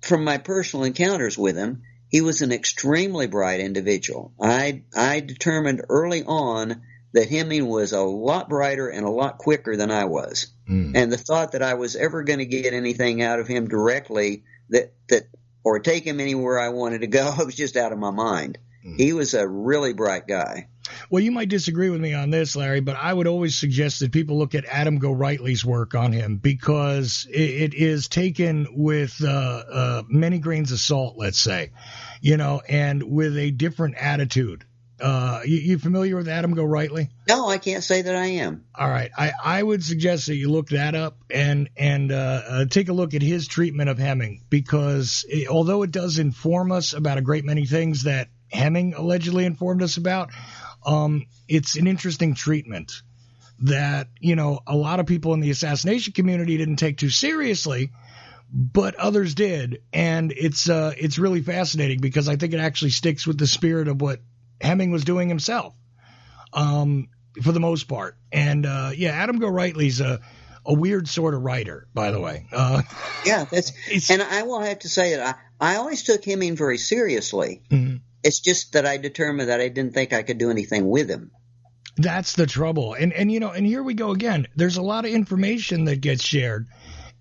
from my personal encounters with him, he was an extremely bright individual. I determined early on that Hemming was a lot brighter and a lot quicker than I was. And the thought that I was ever going to get anything out of him directly or take him anywhere I wanted to go, I was just out of my mind. He was a really bright guy. Well, you might disagree with me on this, Larry, but I would always suggest that people look at Adam Gorightly's work on him because it is taken with many grains of salt, let's say, and with a different attitude. You familiar with Adam Gorightly? No, I can't say that I am. All right. I would suggest that you look that up and take a look at his treatment of Hemming because although it does inform us about a great many things that Hemming allegedly informed us about, it's an interesting treatment that, a lot of people in the assassination community didn't take too seriously, but others did. And it's really fascinating because I think it actually sticks with the spirit of what Hemming was doing himself, for the most part. And, Adam Gorightly's a weird sort of writer, by the way. And I will have to say that I always took Hemming very seriously. Mm-hmm. It's just that I determined that I didn't think I could do anything with him. That's the trouble. And here we go again. There's a lot of information that gets shared.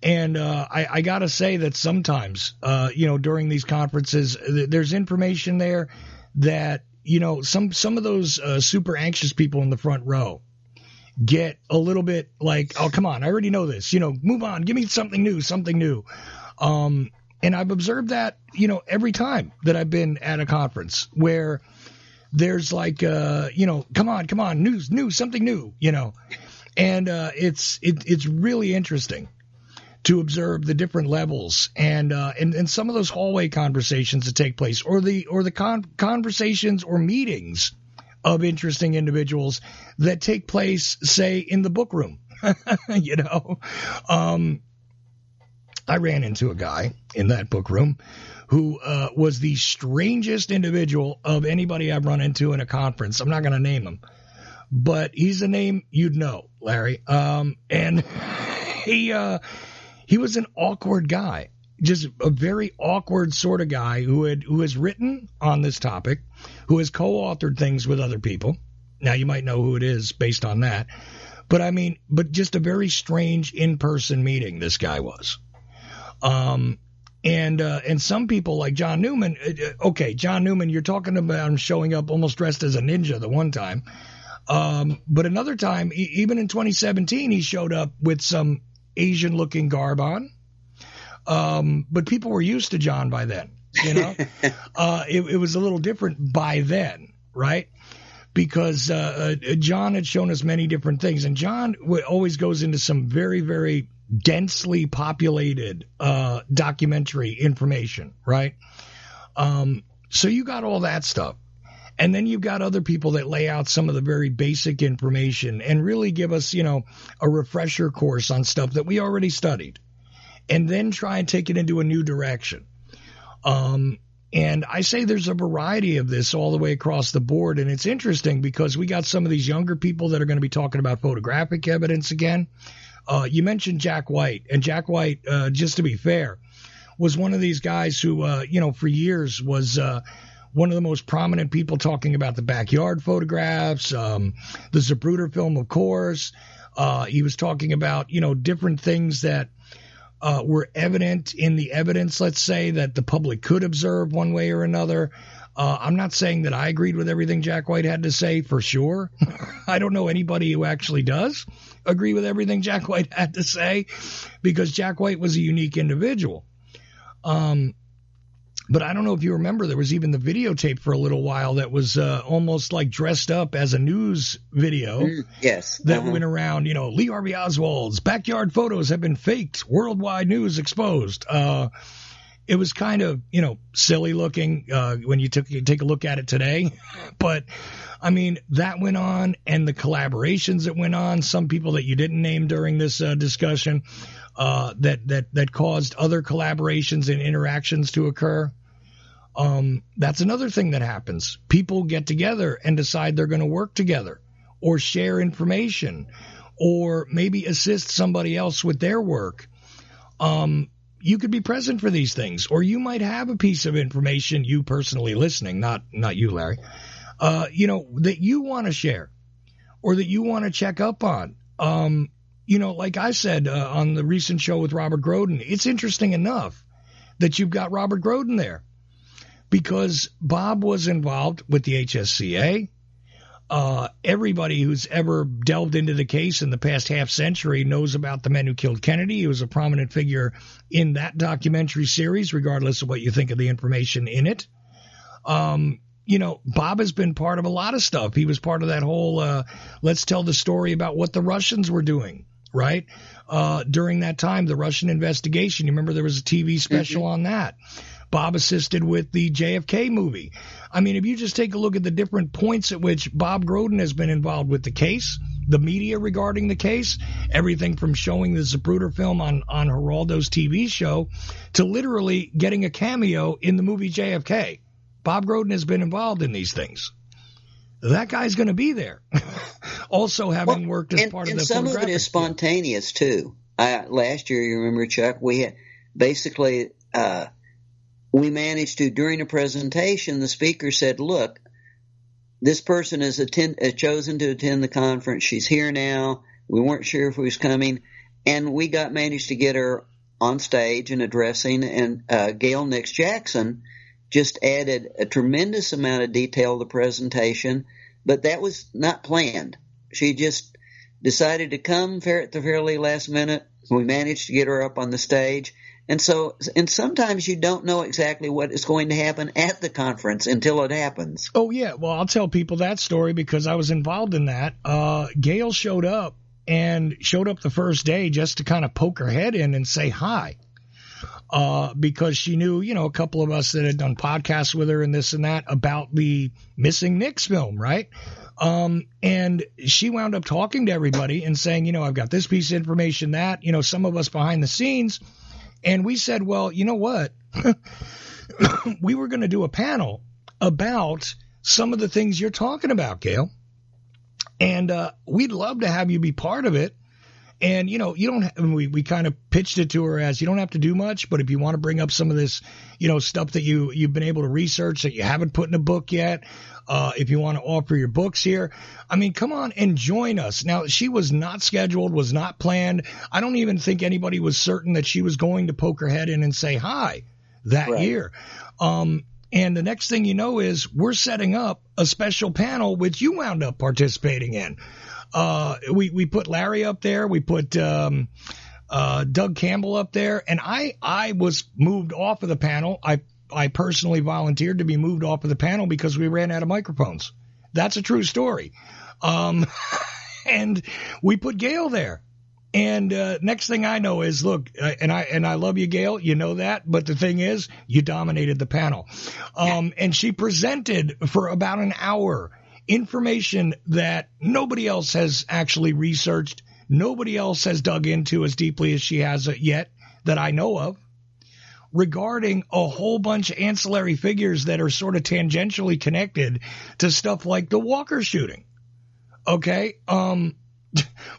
And I got to say that sometimes, during these conferences, there's information there that, some of those super anxious people in the front row get a little bit like, oh, come on, I already know this. Move on. Give me something new. And I've observed that, every time that I've been at a conference where there's like, come on, news, something new, and it's really interesting to observe the different levels and some of those hallway conversations that take place or the conversations or meetings of interesting individuals that take place, say, in the book room, I ran into a guy in that book room who was the strangest individual of anybody I've run into in a conference. I'm not going to name him, but he's a name you'd know, Larry. And he was an awkward guy, just a very awkward sort of guy who has written on this topic, who has co-authored things with other people. Now you might know who it is based on that, but just a very strange in-person meeting this guy was. And some people like John Newman, John Newman, you're talking about him showing up almost dressed as a ninja the one time. But another time, even in 2017, he showed up with some Asian looking garb on. But people were used to John by then, it was a little different by then, right? Because, John had shown us many different things, and John always goes into some very, very densely populated documentary information, right? So you got all that stuff. And then you've got other people that lay out some of the very basic information and really give us, a refresher course on stuff that we already studied, and then try and take it into a new direction. And I say there's a variety of this all the way across the board. And it's interesting because we got some of these younger people that are going to be talking about photographic evidence again. You mentioned Jack White, and Jack White, just to be fair, was one of these guys who, for years was one of the most prominent people talking about the backyard photographs, the Zapruder film, of course. He was talking about, different things that were evident in the evidence, let's say, that the public could observe one way or another. I'm not saying that I agreed with everything Jack White had to say, for sure. I don't know anybody who actually does agree with everything Jack White had to say, because Jack White was a unique individual. But I don't know if you remember, there was even the videotape for a little while that was almost like dressed up as a news video. Yes. That went around, Lee Harvey Oswald's backyard photos have been faked. Worldwide news exposed. It was kind of, silly looking when you take a look at it today. But, that went on, and the collaborations that went on, some people that you didn't name during this discussion, that caused other collaborations and interactions to occur. That's another thing that happens. People get together and decide they're going to work together or share information or maybe assist somebody else with their work. You could be present for these things, or you might have a piece of information, you personally listening, not you, Larry, that you want to share or that you want to check up on. Like I said on the recent show with Robert Groden, it's interesting enough that you've got Robert Groden there because Bob was involved with the HSCA. Everybody who's ever delved into the case in the past half century knows about the men who killed Kennedy. He was a prominent figure in that documentary series, regardless of what you think of the information in it. Bob has been part of a lot of stuff. He was part of that whole let's tell the story about what the Russians were doing, right? During that time, the Russian investigation. You remember there was a TV special on that. Bob assisted with the JFK movie. If you just take a look at the different points at which Bob Groden has been involved with the case, the media regarding the case, everything from showing the Zapruder film on Geraldo's TV show to literally getting a cameo in the movie JFK. Bob Groden has been involved in these things. That guy's going to be there. Also having worked as part of the some of it is spontaneous, too. Last year, you remember, Chuck, we had basically we managed to, during a presentation, the speaker said, look, this person has chosen to attend the conference. She's here now. We weren't sure if he was coming. And we managed to get her on stage and addressing. And Gail Nix Jackson just added a tremendous amount of detail to the presentation. But that was not planned. She just decided to come at the fairly last minute. We managed to get her up on the stage. And sometimes you don't know exactly what is going to happen at the conference until it happens. Oh, yeah. Well, I'll tell people that story because I was involved in that. Gail showed up the first day just to kind of poke her head in and say hi. Because she knew, a couple of us that had done podcasts with her and this and that about the Missing Nix film, right? And she wound up talking to everybody and saying, I've got this piece of information, that, some of us behind the scenes, And we said, well, you know what? We were going to do a panel about some of the things you're talking about, Gail. And we'd love to have you be part of it. And, you know, you don't, we kind of pitched it to her as you don't have to do much, but if you want to bring up some of this, you know, stuff that you've been able to research that you haven't put in a book yet, if you want to offer your books here, I mean, come on and join us. Now, she was not scheduled, was not planned. I don't even think anybody was certain that she was going to poke her head in and say hi that year. And the next thing you know is we're setting up a special panel, which you wound up participating in. We put Larry up there. We put Doug Campbell up there. And I was moved off of the panel. I personally volunteered to be moved off of the panel because we ran out of microphones. That's a true story. And we put Gail there. And next thing I know is, look, and I love you, Gail. You know that. But the thing is, you dominated the panel. And she presented for about an hour information that nobody else has actually researched. Nobody else has dug into as deeply as she has yet that I know of, regarding a whole bunch of ancillary figures that are sort of tangentially connected to stuff like the Walker shooting. Okay.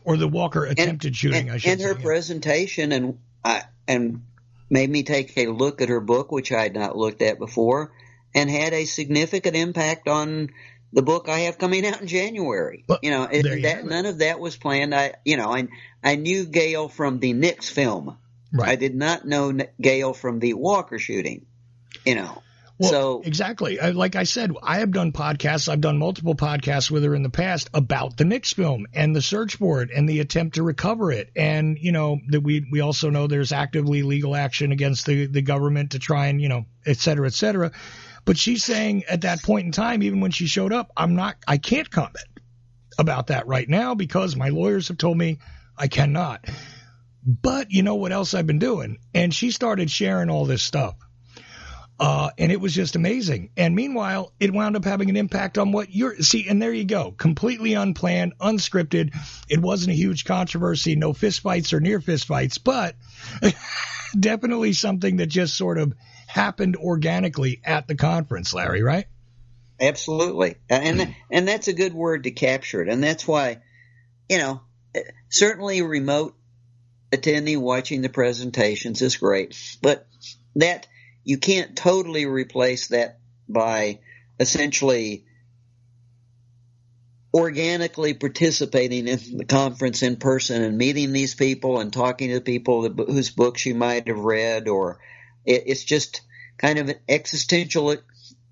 Or the Walker attempted shooting, I should say. And her presentation and made me take a look at her book, which I had not looked at before, and had a significant impact on the book I have coming out in January. Well, you know, none of that was planned. I knew Gail from the Nix film. Right. I did not know Gail from the Walker shooting. You know. Well, so exactly. Like I said, I have done podcasts. I've done multiple podcasts with her in the past about the Nix film and the search for it and the attempt to recover it. And, you know, that we also know there's actively legal action against the government to try and, you know, et cetera, et cetera. But she's saying at that point in time, even when she showed up, I can't comment about that right now because my lawyers have told me I cannot. But you know what else I've been doing? And she started sharing all this stuff. And it was just amazing. And meanwhile, it wound up having an impact on what and there you go. Completely unplanned, unscripted. It wasn't a huge controversy, no fistfights or near fistfights, but definitely something that just sort of happened organically at the conference, Larry, right? Absolutely. And that's a good word to capture it. And that's why, you know, certainly remote attending, watching the presentations is great, but that you can't totally replace that by essentially organically participating in the conference in person and meeting these people and talking to people whose books you might have read, or it's just kind of an existential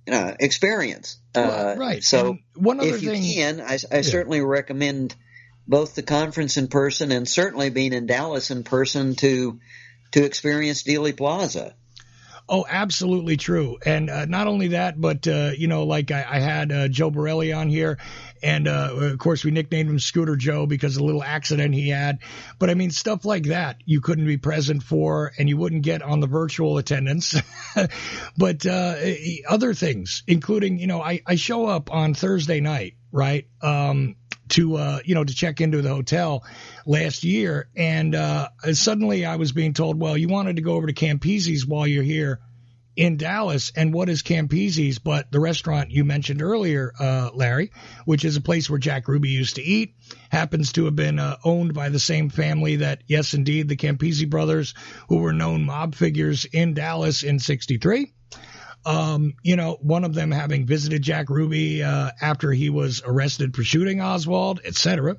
experience. Right. So and one other if you thing, can, I certainly recommend both the conference in person and certainly being in Dallas in person to experience Dealey Plaza. Oh, absolutely true. And not only that, but, you know, like I had Joe Borelli on here. And, of course, we nicknamed him Scooter Joe because of a little accident he had. But, I mean, stuff like that you couldn't be present for and you wouldn't get on the virtual attendance. But other things, including, you know, I show up on Thursday night, right, to check into the hotel last year. And suddenly I was being told, well, you wanted to go over to Campese's while you're here in Dallas. And what is Campese's but the restaurant you mentioned earlier, Larry, which is a place where Jack Ruby used to eat, happens to have been owned by the same family that, yes, indeed, the Campese brothers, who were known mob figures in Dallas in 1963. You know, one of them having visited Jack Ruby after he was arrested for shooting Oswald, etc.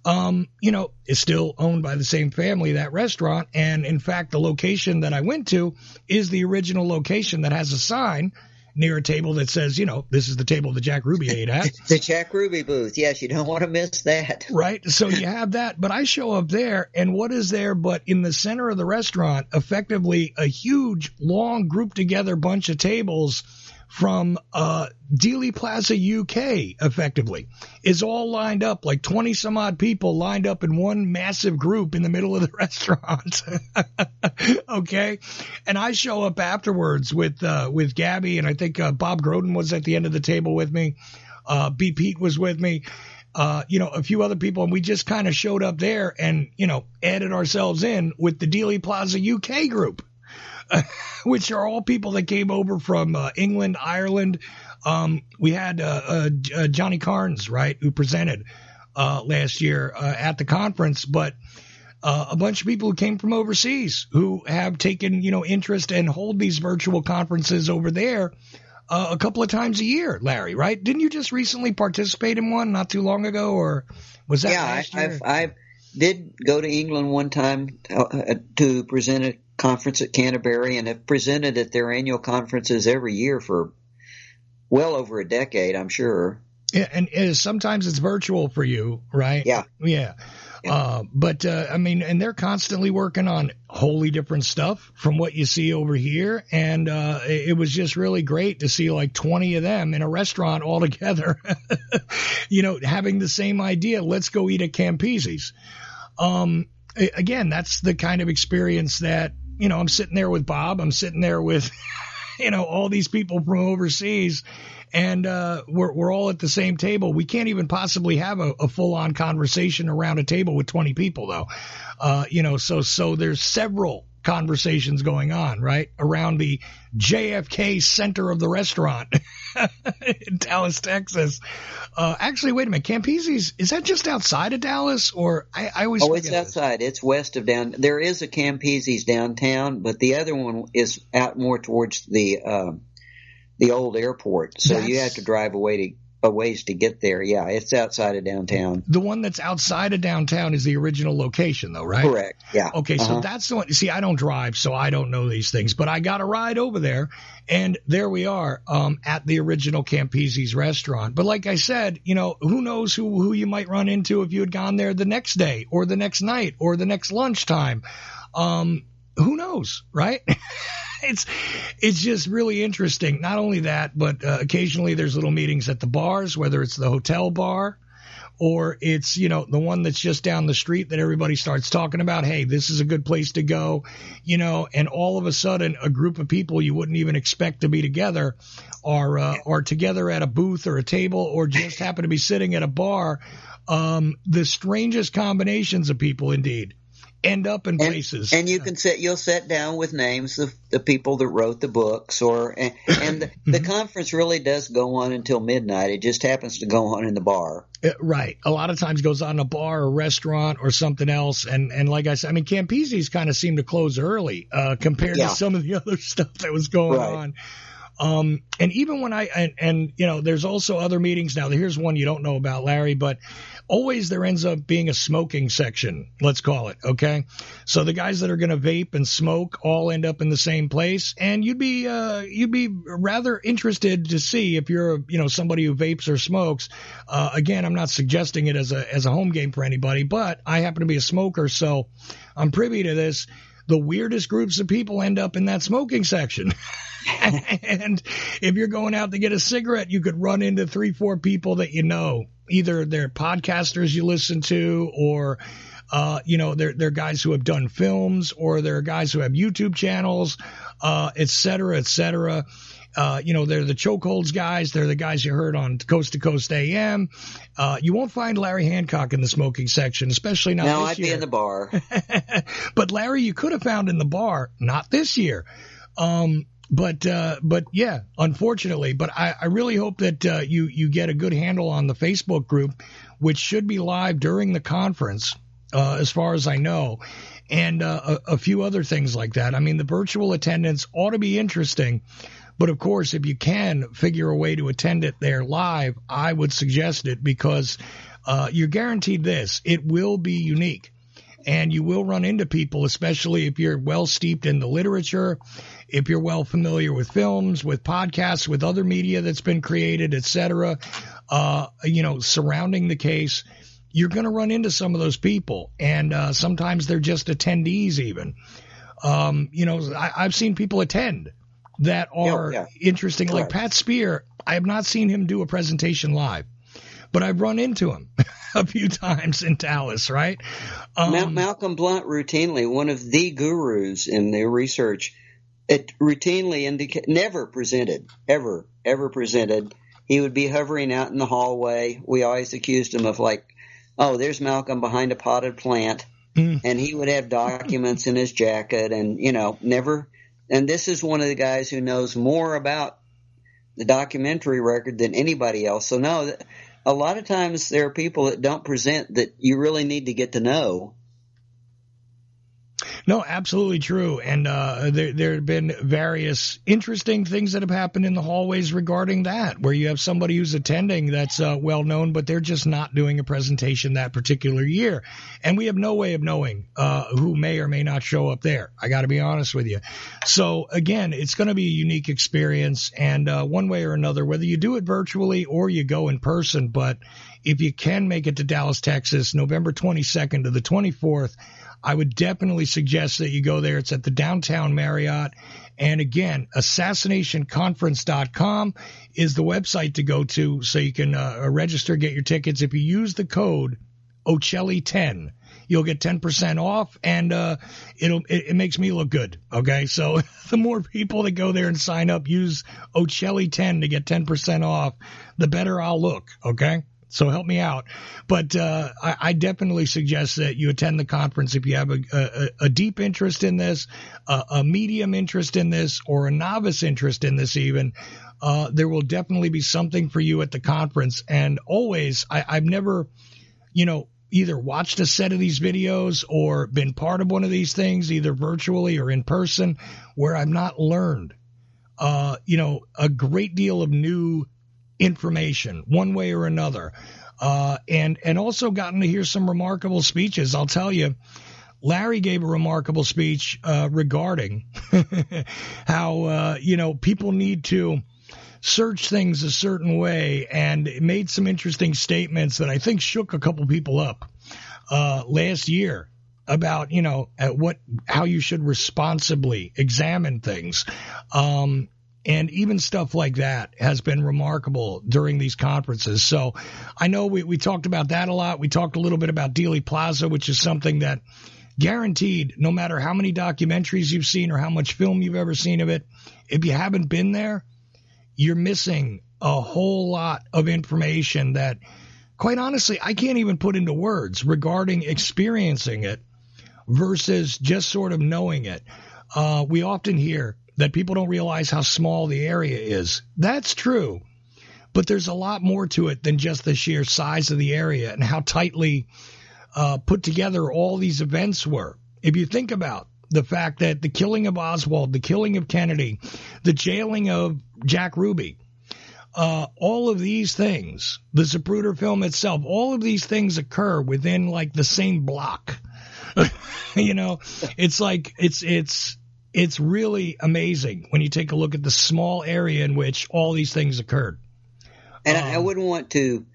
You know, is still owned by the same family, that restaurant. And in fact, the location that I went to is the original location that has a sign near a table that says, you know, this is the table that Jack Ruby ate at. The Jack Ruby booth. Yes, you don't want to miss that. Right. So you have that. But I show up there, and what is there but in the center of the restaurant, effectively a huge, long, grouped together bunch of tables from Dealey Plaza, UK, effectively, is all lined up, like 20 some odd people lined up in one massive group in the middle of the restaurant. Okay. And I show up afterwards with Gabby, and I think Bob Groden was at the end of the table with me. B. Pete was with me. a few other people, and we just kind of showed up there and, added ourselves in with the Dealey Plaza UK group, which are all people that came over from England, Ireland. We had Johnny Carnes, right, who presented last year at the conference, but a bunch of people who came from overseas who have taken, interest and hold these virtual conferences over there a couple of times a year, Larry, right? Didn't you just recently participate in one not too long ago, or was that last year? I did go to England one time to present a conference at Canterbury, and have presented at their annual conferences every year for well over a decade, I'm sure. Yeah, and sometimes it's virtual for you, right? Yeah. Yeah. But and they're constantly working on wholly different stuff from what you see over here. And it was just really great to see like 20 of them in a restaurant all together, having the same idea. Let's go eat at Campese's. Again, that's the kind of experience that, I'm sitting there with Bob. I'm sitting there with, all these people from overseas. And we're all at the same table. We can't even possibly have a full-on conversation around a table with 20 people, though. So there's several conversations going on, right, around the JFK center of the restaurant in Dallas, Texas. Actually, wait a minute. Campese's, is that just outside of Dallas, or I always forget it's outside. This. It's west of down. There is a Campese's downtown, but the other one is out more towards the old airport, so you have to drive a ways to get there. Yeah, it's outside of downtown. The one that's outside of downtown is the original location, though, right? Correct, yeah. Okay, so that's the one. See, I don't drive, so I don't know these things, but I got a ride over there, and there we are at the original Campese's restaurant. But like I said, who knows who you might run into if you had gone there the next day or the next night or the next lunchtime. Who knows, right? It's just really interesting. Not only that, but occasionally there's little meetings at the bars, whether it's the hotel bar or it's, the one that's just down the street that everybody starts talking about. Hey, this is a good place to go, and all of a sudden a group of people you wouldn't even expect to be together are together at a booth or a table or just happen to be sitting at a bar. The strangest combinations of people, indeed. End up in places, and you'll sit down with names of the people that wrote the books, and the conference really does go on until midnight. It just happens to go on in the bar, right? A lot of times goes on in a bar or restaurant or something else, and like I said, Campese's kind of seemed to close early compared to some of the other stuff that was going on. And even when there's also other meetings now. Here's one you don't know about, Larry, but always there ends up being a smoking section, let's call it. Okay. So the guys that are going to vape and smoke all end up in the same place. And you'd be rather interested to see if you're, somebody who vapes or smokes. Again, I'm not suggesting it as a home game for anybody, but I happen to be a smoker. So I'm privy to this. The weirdest groups of people end up in that smoking section. And if you're going out to get a cigarette, you could run into 3-4 people that either they're podcasters you listen to, or they're guys who have done films, or they're guys who have YouTube channels, et cetera, et cetera. They're the Chokeholds guys. They're the guys you heard on Coast to Coast AM. You won't find Larry Hancock in the smoking section, especially not this year. No, I'd be in the bar. But Larry, you could have found in the bar, not this year. But yeah, unfortunately, but I really hope that you get a good handle on the Facebook group, which should be live during the conference, as far as I know, and a few other things like that. The virtual attendance ought to be interesting. But of course, if you can figure a way to attend it there live, I would suggest it, because you're guaranteed this. It will be unique. And you will run into people, especially if you're well steeped in the literature, if you're well familiar with films, with podcasts, with other media that's been created, et cetera, surrounding the case. You're going to run into some of those people. And sometimes they're just attendees even. I've seen people attend that are interesting. Correct. Like Pat Spear, I have not seen him do a presentation live, but I've run into him a few times in Dallas, right? Malcolm Blunt routinely, one of the gurus in the research, it routinely never presented. he would be hovering out in the hallway. We always accused him of like, oh, there's Malcolm behind a potted plant. And he would have documents in his jacket and, never. And this is one of the guys who knows more about the documentary record than anybody else. So, no, a lot of times there are people that don't present that you really need to get to know. No, absolutely true. And there have been various interesting things that have happened in the hallways regarding that, where you have somebody who's attending that's well known, but they're just not doing a presentation that particular year. And we have no way of knowing who may or may not show up there. I got to be honest with you. So, again, it's going to be a unique experience. And one way or another, whether you do it virtually or you go in person, but if you can make it to Dallas, Texas, November 22nd to the 24th, I would definitely suggest that you go there. It's at the downtown Marriott. And again, assassinationconference.com is the website to go to so you can register, get your tickets. If you use the code Ochelli10, you'll get 10% off, and it makes me look good. Okay, so the more people that go there and sign up, use Ochelli10 to get 10% off, the better I'll look. Okay. So help me out. But I definitely suggest that you attend the conference if you have a deep interest in this, a medium interest in this, or a novice interest in this even. There will definitely be something for you at the conference. And always, I've never, either watched a set of these videos or been part of one of these things, either virtually or in person, where I've not learned, a great deal of new information one way or another, and also gotten to hear some remarkable speeches. I'll tell you, Larry gave a remarkable speech regarding how people need to search things a certain way, and made some interesting statements that I think shook a couple people up last year about how you should responsibly examine things. And even stuff like that has been remarkable during these conferences. So I know we talked about that a lot. We talked a little bit about Dealey Plaza, which is something that guaranteed, no matter how many documentaries you've seen or how much film you've ever seen of it, if you haven't been there, you're missing a whole lot of information that, quite honestly, I can't even put into words regarding experiencing it versus just sort of knowing it. We often hear that people don't realize how small the area is. That's true. But there's a lot more to it than just the sheer size of the area and how tightly put together all these events were. If you think about the fact that the killing of Oswald, the killing of Kennedy, the jailing of Jack Ruby, all of these things, the Zapruder film itself, all of these things occur within like the same block. It's like it's really amazing when you take a look at the small area in which all these things occurred. And I wouldn't want to,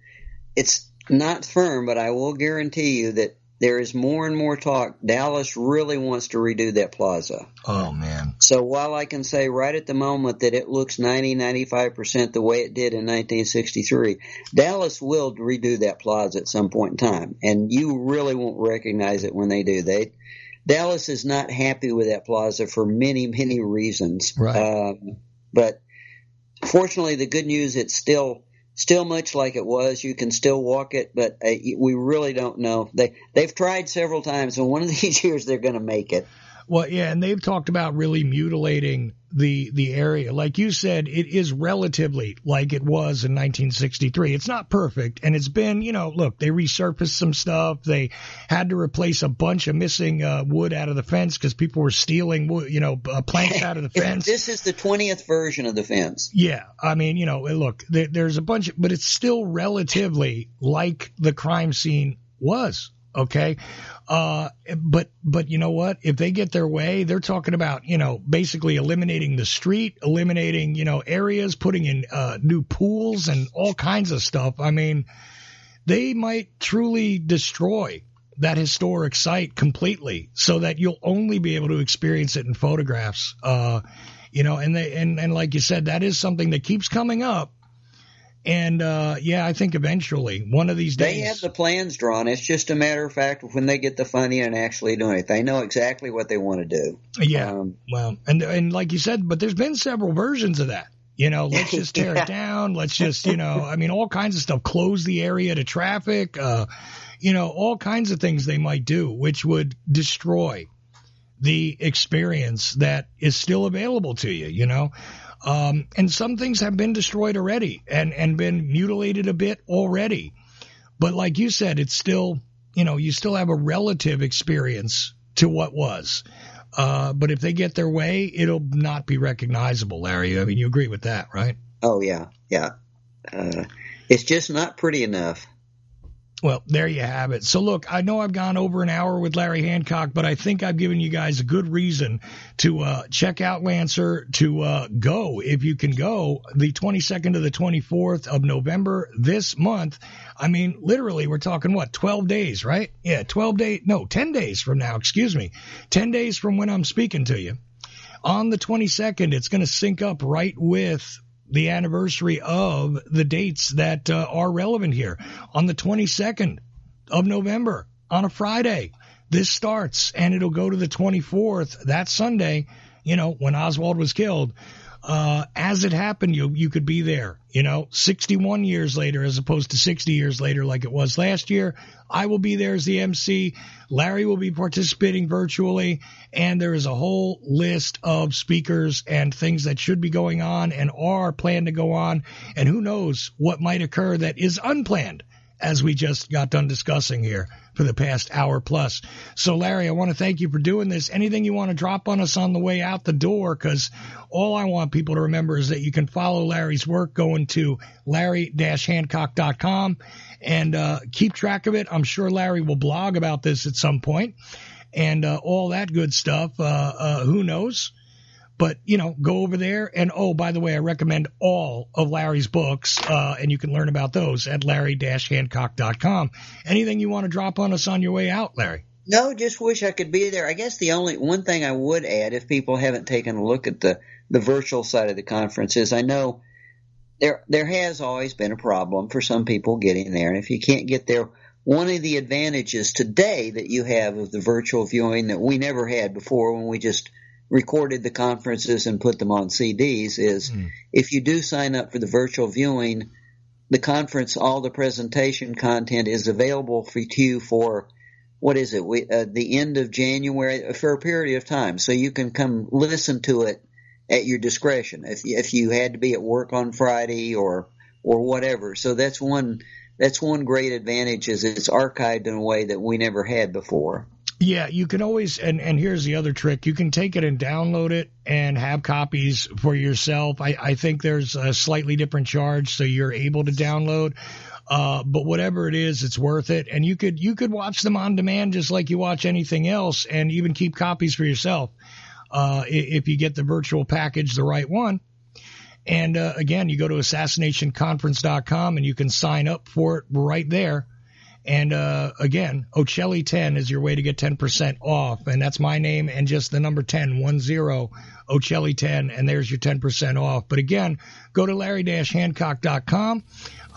it's not firm, but I will guarantee you that there is more and more talk. Dallas really wants to redo that plaza. Oh, man. So while I can say right at the moment that it looks 95% the way it did in 1963, Dallas will redo that plaza at some point in time. And you really won't recognize it when they do. Dallas is not happy with that plaza for many, many reasons. Right. But fortunately, the good news, it's still much like it was. You can still walk it, but we really don't know. They've tried several times, and one of these years they're going to make it. Well, yeah, and they've talked about really mutilating the area. Like you said, it is relatively like it was in 1963. It's not perfect, and it's been, look, they resurfaced some stuff. They had to replace a bunch of missing wood out of the fence because people were stealing wood, planks out of the fence. This is the 20th version of the fence. Yeah, I mean, look, there's a bunch, but it's still relatively like the crime scene was. Okay. But you know what? If they get their way, they're talking about, basically eliminating the street, eliminating, areas, putting in new pools and all kinds of stuff. I mean, they might truly destroy that historic site completely so that you'll only be able to experience it in photographs. And like you said, that is something that keeps coming up. And, I think eventually, one of these days. They have the plans drawn. It's just a matter of fact when they get the funding and actually doing it. They know exactly what they want to do. Yeah. And like you said, but there's been several versions of that. Let's just tear it down. Let's just, all kinds of stuff. Close the area to traffic. All kinds of things they might do, which would destroy the experience that is still available to you, and some things have been destroyed already and been mutilated a bit already. But like you said, it's still, you still have a relative experience to what was. But if they get their way, it'll not be recognizable, Larry. I mean, you agree with that, right? Oh, yeah. Yeah. It's just not pretty enough. Well, there you have it. So, look, I know I've gone over an hour with Larry Hancock, but I think I've given you guys a good reason to check out Lancer, to go, if you can go, the 22nd to the 24th of November this month. I mean, literally, we're talking, 12 days, right? Yeah, 10 days from now, 10 days from when I'm speaking to you. On the 22nd, it's going to sync up right with the anniversary of the dates that are relevant here. On the 22nd of November, on a Friday, this starts, and it'll go to the 24th, that Sunday, when Oswald was killed. As it happened, you could be there, 61 years later as opposed to 60 years later like it was last year. I will be there as the MC. Larry will be participating virtually, and there is a whole list of speakers and things that should be going on and are planned to go on, and who knows what might occur that is unplanned, as we just got done discussing here for the past hour plus. So, Larry, I want to thank you for doing this. Anything you want to drop on us on the way out the door? Because all I want people to remember is that you can follow Larry's work going to larry-hancock.com and keep track of it. I'm sure Larry will blog about this at some point and all that good stuff. Who knows? But, go over there. And, oh, by the way, I recommend all of Larry's books, and you can learn about those at larry-hancock.com. Anything you want to drop on us on your way out, Larry? No, just wish I could be there. I guess the only one thing I would add, if people haven't taken a look at the virtual side of the conference, is I know there has always been a problem for some people getting there. And if you can't get there, one of the advantages today that you have of the virtual viewing that we never had before when we just recorded the conferences and put them on CDs is if you do sign up for the virtual viewing, the conference, all the presentation content is available for you for, the end of January, for a period of time. So you can come listen to it at your discretion if you had to be at work on Friday or whatever. So that's one great advantage, is it's archived in a way that we never had before. Yeah, you can always, and here's the other trick, you can take it and download it and have copies for yourself. I think there's a slightly different charge, so you're able to download, but whatever it is, it's worth it. And you could watch them on demand just like you watch anything else, and even keep copies for yourself if you get the virtual package, the right one. And again, you go to assassinationconference.com and you can sign up for it right there. And again, Ochelli 10 is your way to get 10% off. And that's my name and just the number 10, Ochelli 10, and there's your 10% off. But again, go to larry-hancock.com.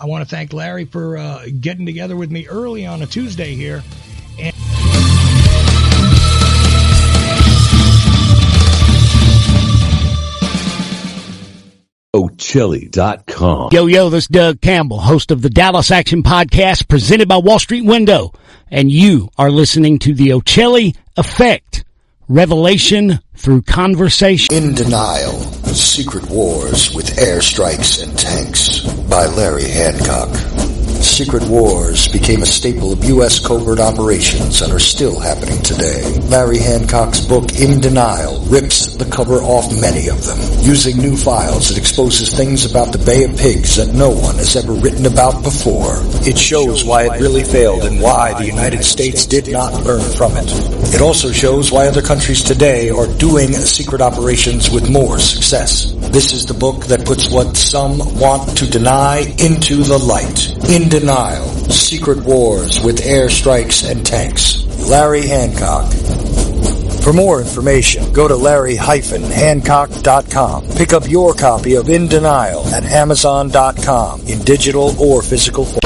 I want to thank Larry for getting together with me early on a Tuesday here. And Ochelli.com. Yo, this is Doug Campbell, host of the Dallas Action Podcast presented by Wall Street Window. And you are listening to the Ochelli Effect, revelation through conversation. In Denial, Secret Wars with Airstrikes and Tanks by Larry Hancock. Secret wars became a staple of U.S. covert operations and are still happening today. Larry Hancock's book, In Denial, rips the cover off many of them. Using new files, it exposes things about the Bay of Pigs that no one has ever written about before. It shows why it really failed and why the United States did not learn from it. It also shows why other countries today are doing secret operations with more success. This is the book that puts what some want to deny into the light. In Denial, Secret Wars with Airstrikes and Tanks. Larry Hancock. For more information, go to larry-hancock.com. Pick up your copy of In Denial at amazon.com in digital or physical form.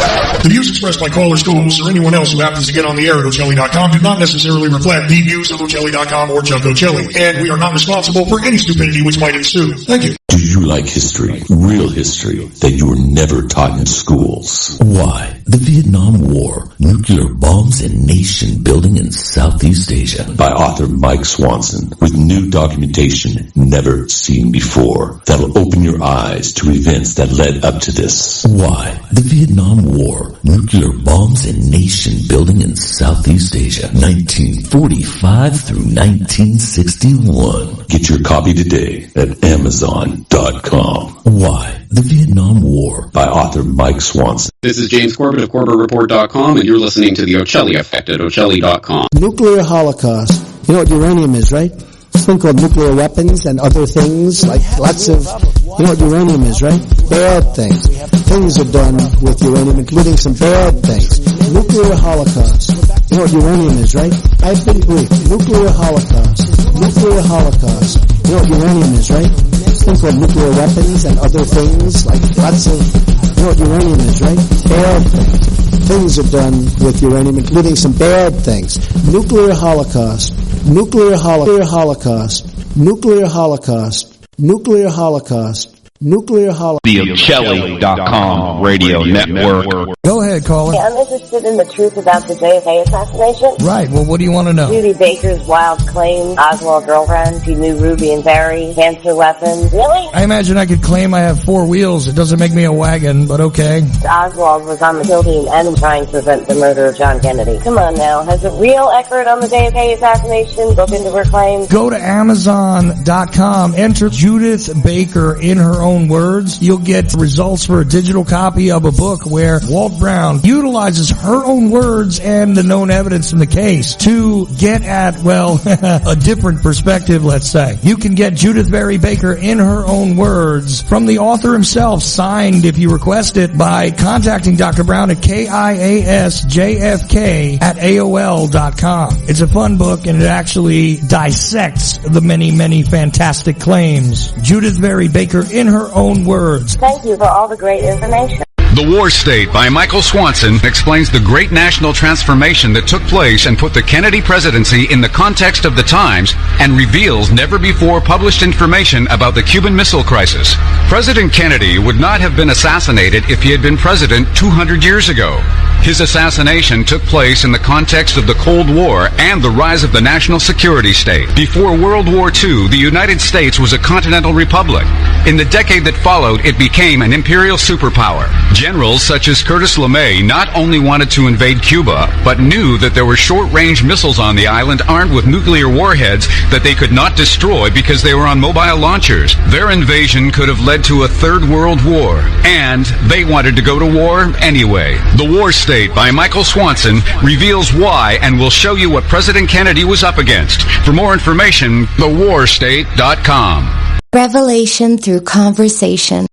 The views expressed by callers, co-hosts, or anyone else who happens to get on the air at Ochelli.com do not necessarily reflect the views of Ochelli.com or Chuck Ochelli, and we are not responsible for any stupidity which might ensue. Thank you. Do you like history, real history, that you were never taught in schools. Why? The Vietnam War, Nuclear Bombs and Nation Building in Southeast Asia. By author Mike Swanson, with new documentation never seen before. That'll open your eyes to events that led up to this. Why? The Vietnam War, Nuclear Bombs and Nation Building in Southeast Asia, 1945 through 1961. Get your copy today at Amazon.com. Why? The Vietnam War, by author Mike Swanson. This is James Corbett of CorbettReport.com, and you're listening to The Ochelli Effect at Ochelli.com. Nuclear holocaust. You know what uranium is, right? This thing called nuclear weapons and other things, like lots of, you know what uranium is, right? Bad things. Things are done with uranium, including some bad things. Nuclear holocaust. You know what uranium is, right? I've been briefed. Nuclear holocaust. Nuclear holocaust. You know what uranium is, right? This thing called nuclear weapons and other things, like lots of, you know what uranium is, right? Bad things. Things are done with uranium, including some bad things. Nuclear holocaust. Nuclear holocaust. Nuclear holocaust. Nuclear holocaust. Nuclear holocaust. The Ochelli.com radio network. Go ahead, caller. I'm interested in the truth about the JFK assassination. Right. Well, what do you want to know? Judy Baker's wild claim, Oswald girlfriend, she knew Ruby and Barry, cancer weapons. Really? I imagine I could claim I have 4 wheels. It doesn't make me a wagon, but okay. Oswald was on the kill team and trying to prevent the murder of John Kennedy. Come on now. Has a real expert on the JFK assassination looked into her claim? Go to Amazon.com, enter Judith Baker in her own words. You'll get results for a digital copy of a book where Walt Brown utilizes her own words and the known evidence in the case to get at, well, a different perspective, let's say. You can get Judith Barry Baker in her own words from the author himself, signed if you request it, by contacting Dr. Brown at KIASJFK@AOL.com. It's a fun book, and it actually dissects the many, many fantastic claims. Judith Barry Baker in her own words. Thank you for all the great information. The War State by Michael Swanson explains the great national transformation that took place and put the Kennedy presidency in the context of the times and reveals never-before published information about the Cuban Missile Crisis. President Kennedy would not have been assassinated if he had been president 200 years ago. His assassination took place in the context of the Cold War and the rise of the national security state. Before World War II, the United States was a continental republic. In the decade that followed, it became an imperial superpower. Generals such as Curtis LeMay not only wanted to invade Cuba, but knew that there were short-range missiles on the island armed with nuclear warheads that they could not destroy because they were on mobile launchers. Their invasion could have led to a third world war, and they wanted to go to war anyway. The War State by Michael Swanson reveals why and will show you what President Kennedy was up against. For more information, thewarstate.com. Revelation through conversation.